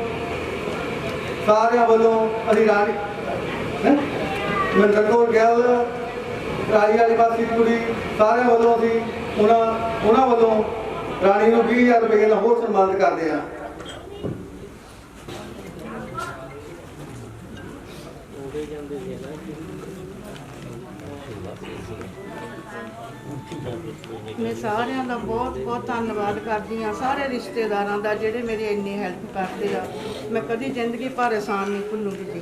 ਸਾਰਿਆਂ ਵੱਲੋਂ ਅਸੀਂ ਰਾਣੀ ਮਹਿੰਦਰ ਕੌਰ ਗਿੱਲ, ਰਾਣੀ ਵਾਲੀ ਬਾਸੀ ਦੀ ਕੁੜੀ, ਸਾਰਿਆਂ ਵੱਲੋਂ ਅਸੀਂ ਉਹਨਾਂ ਵੱਲੋਂ ਰਾਣੀ ਨੂੰ 20,000 ਰੁਪਏ ਨਾਲ ਹੋਰ ਸਨਮਾਨਿਤ ਕਰਦੇ ਹਾਂ। ਮੈਂ ਸਾਰਿਆਂ ਦਾ ਬਹੁਤ ਬਹੁਤ ਧੰਨਵਾਦ ਕਰਦੀ ਹਾਂ, ਸਾਰੇ ਰਿਸ਼ਤੇਦਾਰਾਂ ਦਾ ਜਿਹੜੇ ਮੇਰੀ ਇੰਨੀ ਹੈਲਪ ਕਰਦੇ ਆ। ਮੈਂ ਕਦੀ ਜ਼ਿੰਦਗੀ ਭਰ ਆਸਾਨ ਨਹੀਂ ਭੁੱਲੂਗੀ ਜੀ।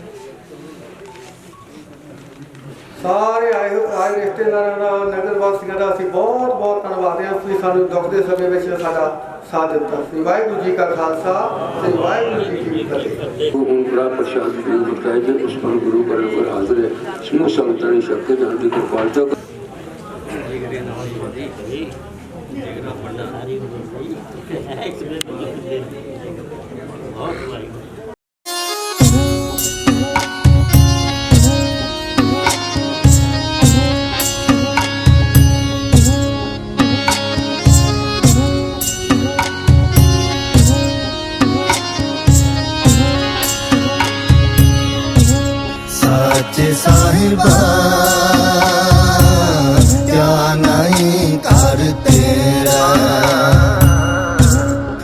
ਸਾਰੇ ਆਏ ਰਿਸ਼ਤੇਦਾਰਾਂ ਦਾ, ਨਗਰ ਵਾਸੀਆਂ ਦਾ ਅਸੀਂ ਬਹੁਤ ਬਹੁਤ ਧੰਨਵਾਦ ਹਾਂ। ਤੁਸੀਂ ਸਾਨੂੰ ਦੁੱਖ ਦੇ ਸਮੇਂ ਵਿੱਚ ਸਾਡਾ ਸਾਥ ਦਿੱਤਾ। ਸ੍ਰੀ ਵਾਹਿਗੁਰੂ ਜੀ ਕਾ ਖਾਲਸਾ, ਸ੍ਰੀ ਵਾਹਿਗੁਰੂ ਜੀ ਕੀ ਫਤਿਹ। ਹੁਣ ਬੜਾ ਪ੍ਰਸ਼ਾਦ ਵੀ ਹੁੰਦਾ ਹੈ ਜੇ ਉਸ ਪਰ ਗੁਰੂ ਘਰ ਪਰ ਹਾਜ਼ਰ ਹੈ। ਸਮੂਹ ਸੰਗਤਾਂ ਦੀ ਸ਼ਕਤੀ ਨਾਲ ਦੀ ਕਿਰਪਾਲਤਾ सच साहिबा क्या नहीं कर तेरा,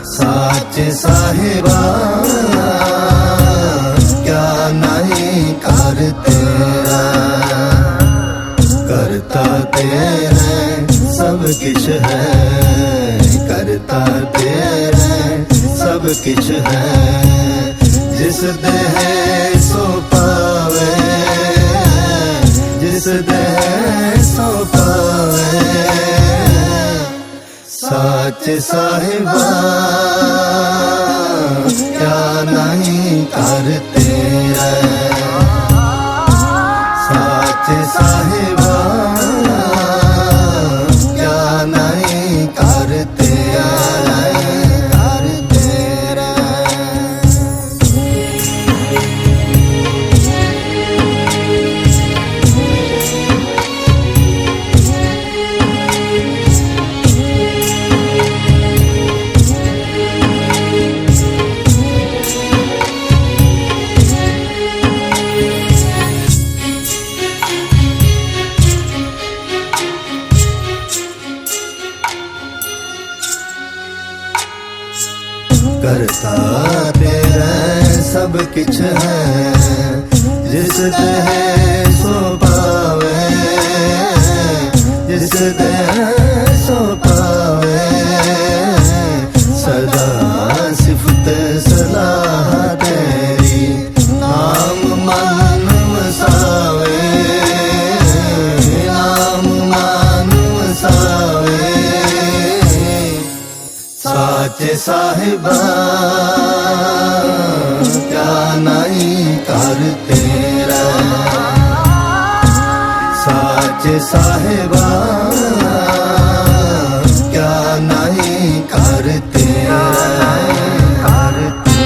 सच साहिबा क्या नहीं कर तेरा, करता तेरे सब किछ है, करता तेरे सब किछ है, जिस देह सो पावे, जिस देह सो पावे, सच साहिबा नहीं करते रहे। साच साहिबा क्या नहीं करते रहे, करते रहे। करता तेरा सब किछ है, जिस देह सो पावे, जिस देह सो पावे। सदा सिफत सलाह तेरी, नाम मान वसावे, नाम मान वसावे। साच साहिबा क्या नहीं करते रहे। साच साहिबा क्या नहीं करते रहे, करते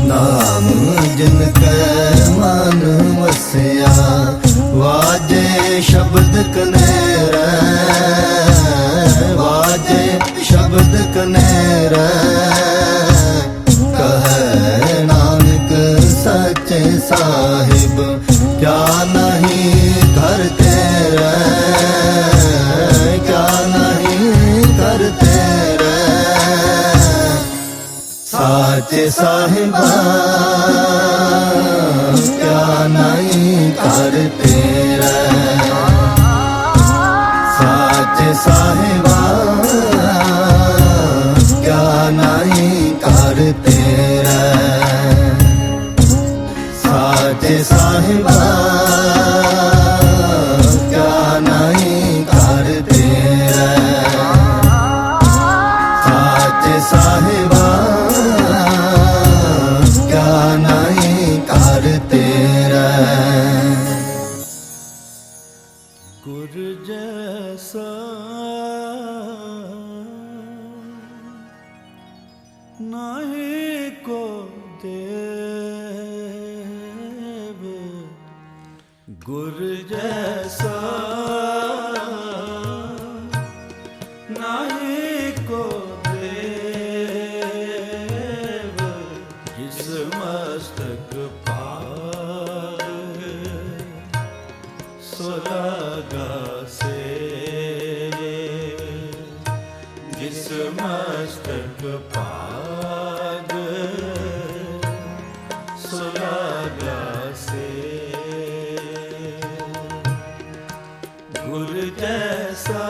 नाम जिनके मन वसिया, वाजे शब्द कनेरा, वाजे शब्द कनेरा। कहे नानक सच्चे साहिब क्या नहीं करते रहे, क्या नहीं करते रहे। साच साहिबा क्या नहीं करते रहे। साच साहिबा क्या नहीं करते रहे। साच साहिबा क्या नहीं करते रहे। साच साहिबा क्या नहीं करते रहे। गुर जैसा नहीं को देव, गुर जैसा नहीं को देव। जिस मस्तक पाग सुलगा से, जिस मस्तक पाग सुलगा से। गुर जैसा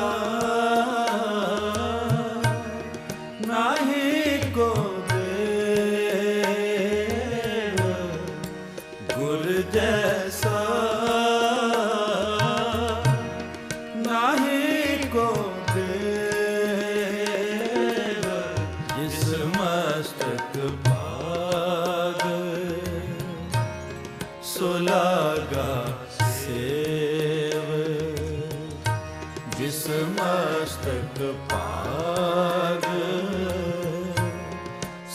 नहीं को देव, गुर जैसा नहीं को देव। जिस मस्तक पाग सुलगा सेव, जिस मस्तक पाग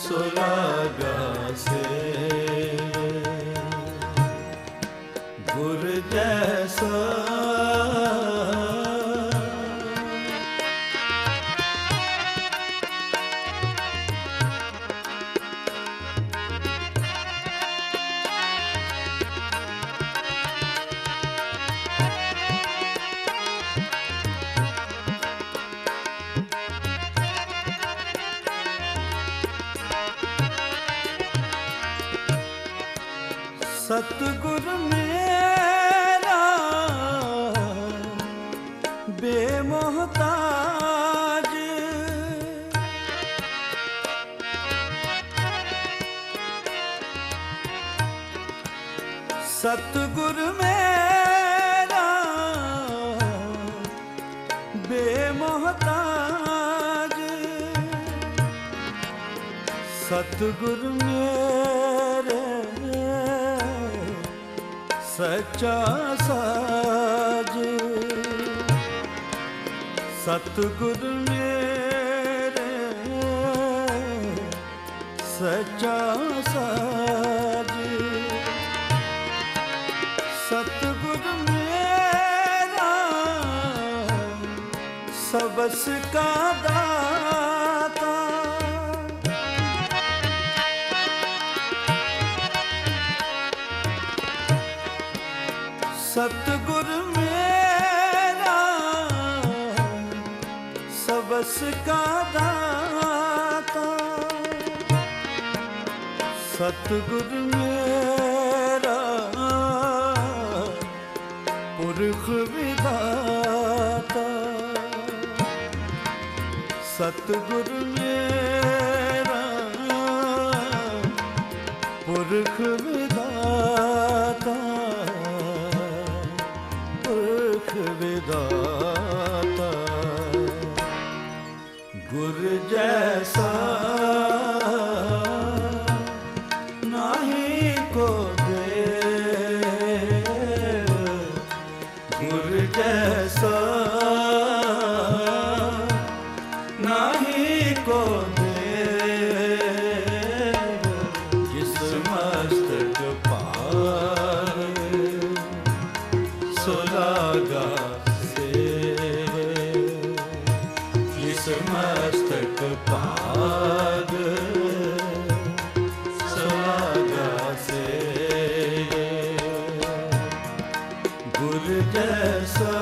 सुलगा सेव। गुर जैसा सतगुर मेरा बेम बेमोहताज सतगुर मेरा बेमोहताज सतगुर मेरे सच्चा साज सतगुर मेरे सच्चा साज सतगुर मेरा सबस का दाता सतगुर मेरा सबस का दाता सतगुर मेरा पुरख विधाता सतगुर मेरा पुरख विधाता पुरख विधाता गुर जैसा नाही को दे गुर जैसा नाही को दे जिस मस्तक पार सुलागा सेवे जिस मस्तक पाग सुलागा सेवे गुर जैसा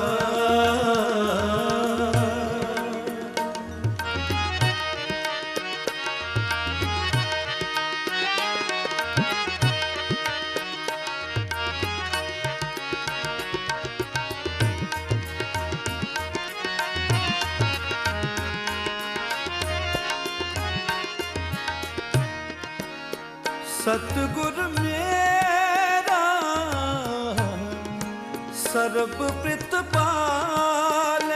सतगुर मेरा सर्ब प्रितपाल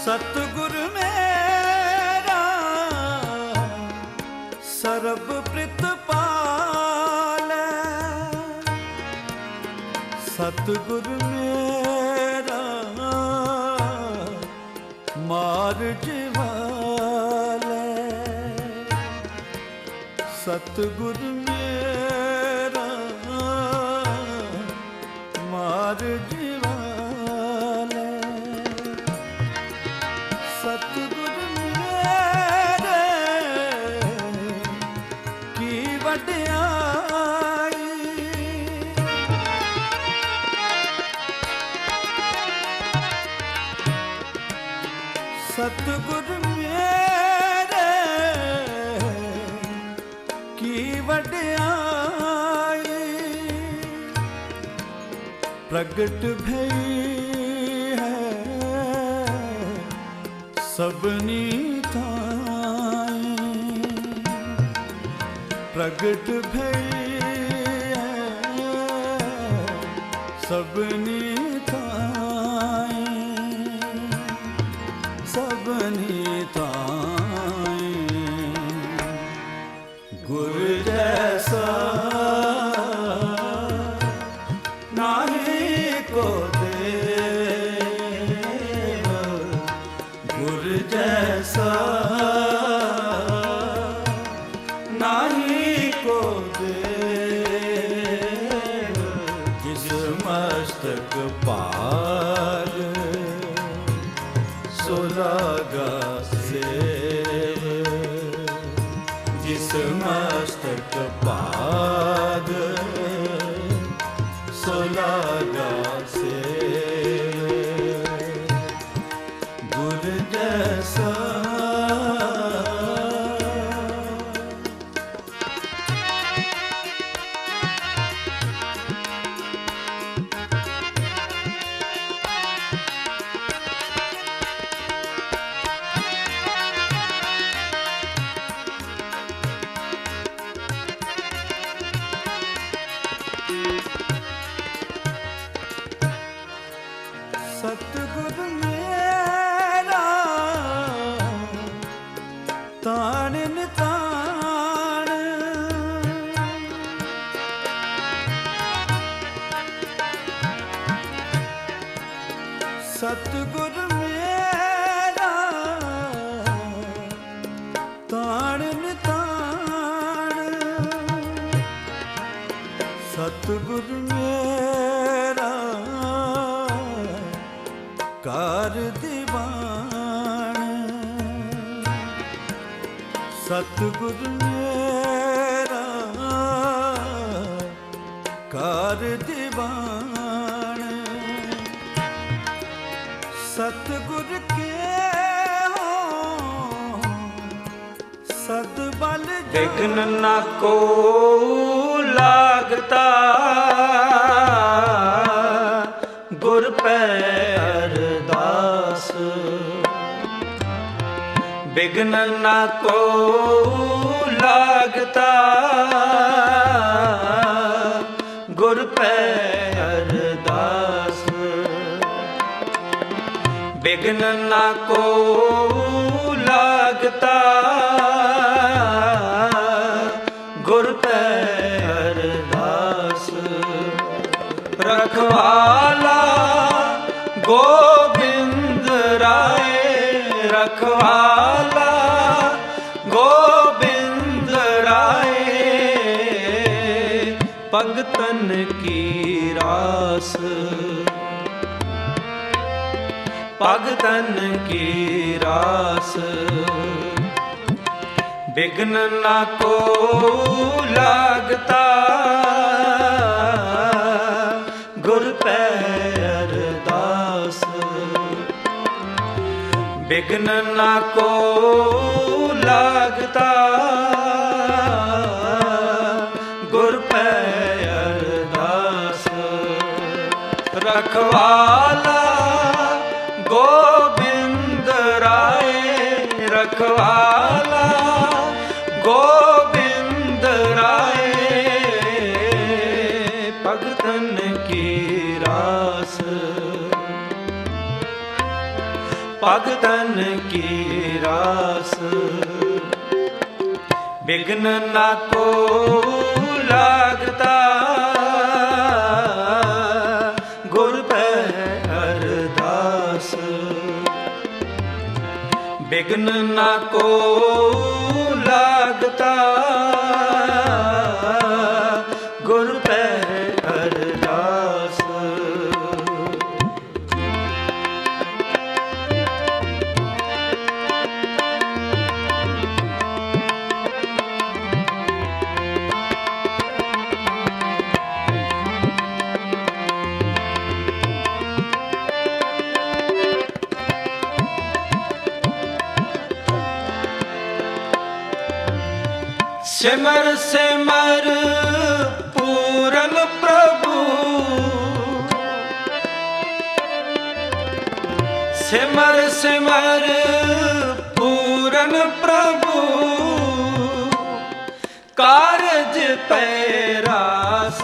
सतगुर मेरा सर्ब प्रितपाल सतगुर मेरा मार जीवाल सतगुर मेरा मार जीवाल सतगुर मेरे की वड्याई सतगुर मेरे की वड्याई प्रगट भई है सबनी थाई प्रगट भई है सबनी थाई सबनी ताई गुर जैसा नाही को दे गुर जैसा नाही को दे जिस मस्तक पार सुलागा सेव जिस मस्तक पाग सुलागा सेव गुर जैसा ਸਤਿਗੁਰ ਮੇਰਾ ਤਾਣਨ ਤਾਣ ਸਤਿਗੁਰ ਮੇਰਾ ਤਾਣਨ ਤਾਣ ਸਤਿਗੁਰ ਮੇਰਾ ਕਾਰ ਦੀਵਾਨ ਸਤਿਗੁਰ ਮੇਰਾ ਕਾਰ ਦੀਵਾਨ ਸਤਿਗੁਰ ਕੇ ਹੋ ਸਦ ਬਲ ਵਿਘਨ ਨਾ ਕੋ ਲਾਗਤਾ ਗੁਰ ਪੈ ਅਰਦਾਸ ਵਿਘਨ ਨਾ ਕੋ ਲਾਗਤਾ ਗੁਰ ਪੈ ਅਰਦਾਸ ਵਿਘਨ ਨਾ ਕੋ ਲਾਗਤਾ ਗੁਰ ਪੈ ਅਰਦਾਸ ਰਖਵਾਲਾ ਗੋਬਿੰਦ ਰਾਏ ਰਖਵਾਲਾ ਗੋਬਿੰਦ ਰਾਏ ਭਗਤਨ ਕੀ ਰਾਸ ਭਗਤਨ ਕੀ ਰਾਸ ਵਿਘਨ ਨਾ ਕੋ ਲਾਗਤਾ ਗੁਰ ਪੈ ਅਰਦਾਸ ਵਿਘਨ ਨਾ ਕੋ ਲਾਗਤਾ ਗੁਰ ਪੈ ਅਰਦਾਸ ਰਖਵਾਲਾ ਗੋਬਿੰਦ ਰਾਏ ਰਖਵਾਲਾ ਗੋਬਿੰਦ ਰਾਏ ਭਗਤਨ ਕੀ ਰਾਸ ਭਗਤਨ ਕੀ ਰਾਸ ਵਿਘਨ ਨਾ ਕੋ ਲਾਗਤਾ ਗੁਰ ਪੈ ਅਰਦਾਸ ਵਿਘਨ ਨਾ ਕੋ ਲਾਗਤਾ ਗੁਰ ਪੈ ਅਰਦਾਸ ਸਿਮਰ ਸਿਮਰ ਪੂਰਨ ਪ੍ਰਭੂ ਸਿਮਰ ਸਿਮਰ ਪੂਰਨ ਪ੍ਰਭੂ ਕਾਰਜ ਪੈ ਰਾਸ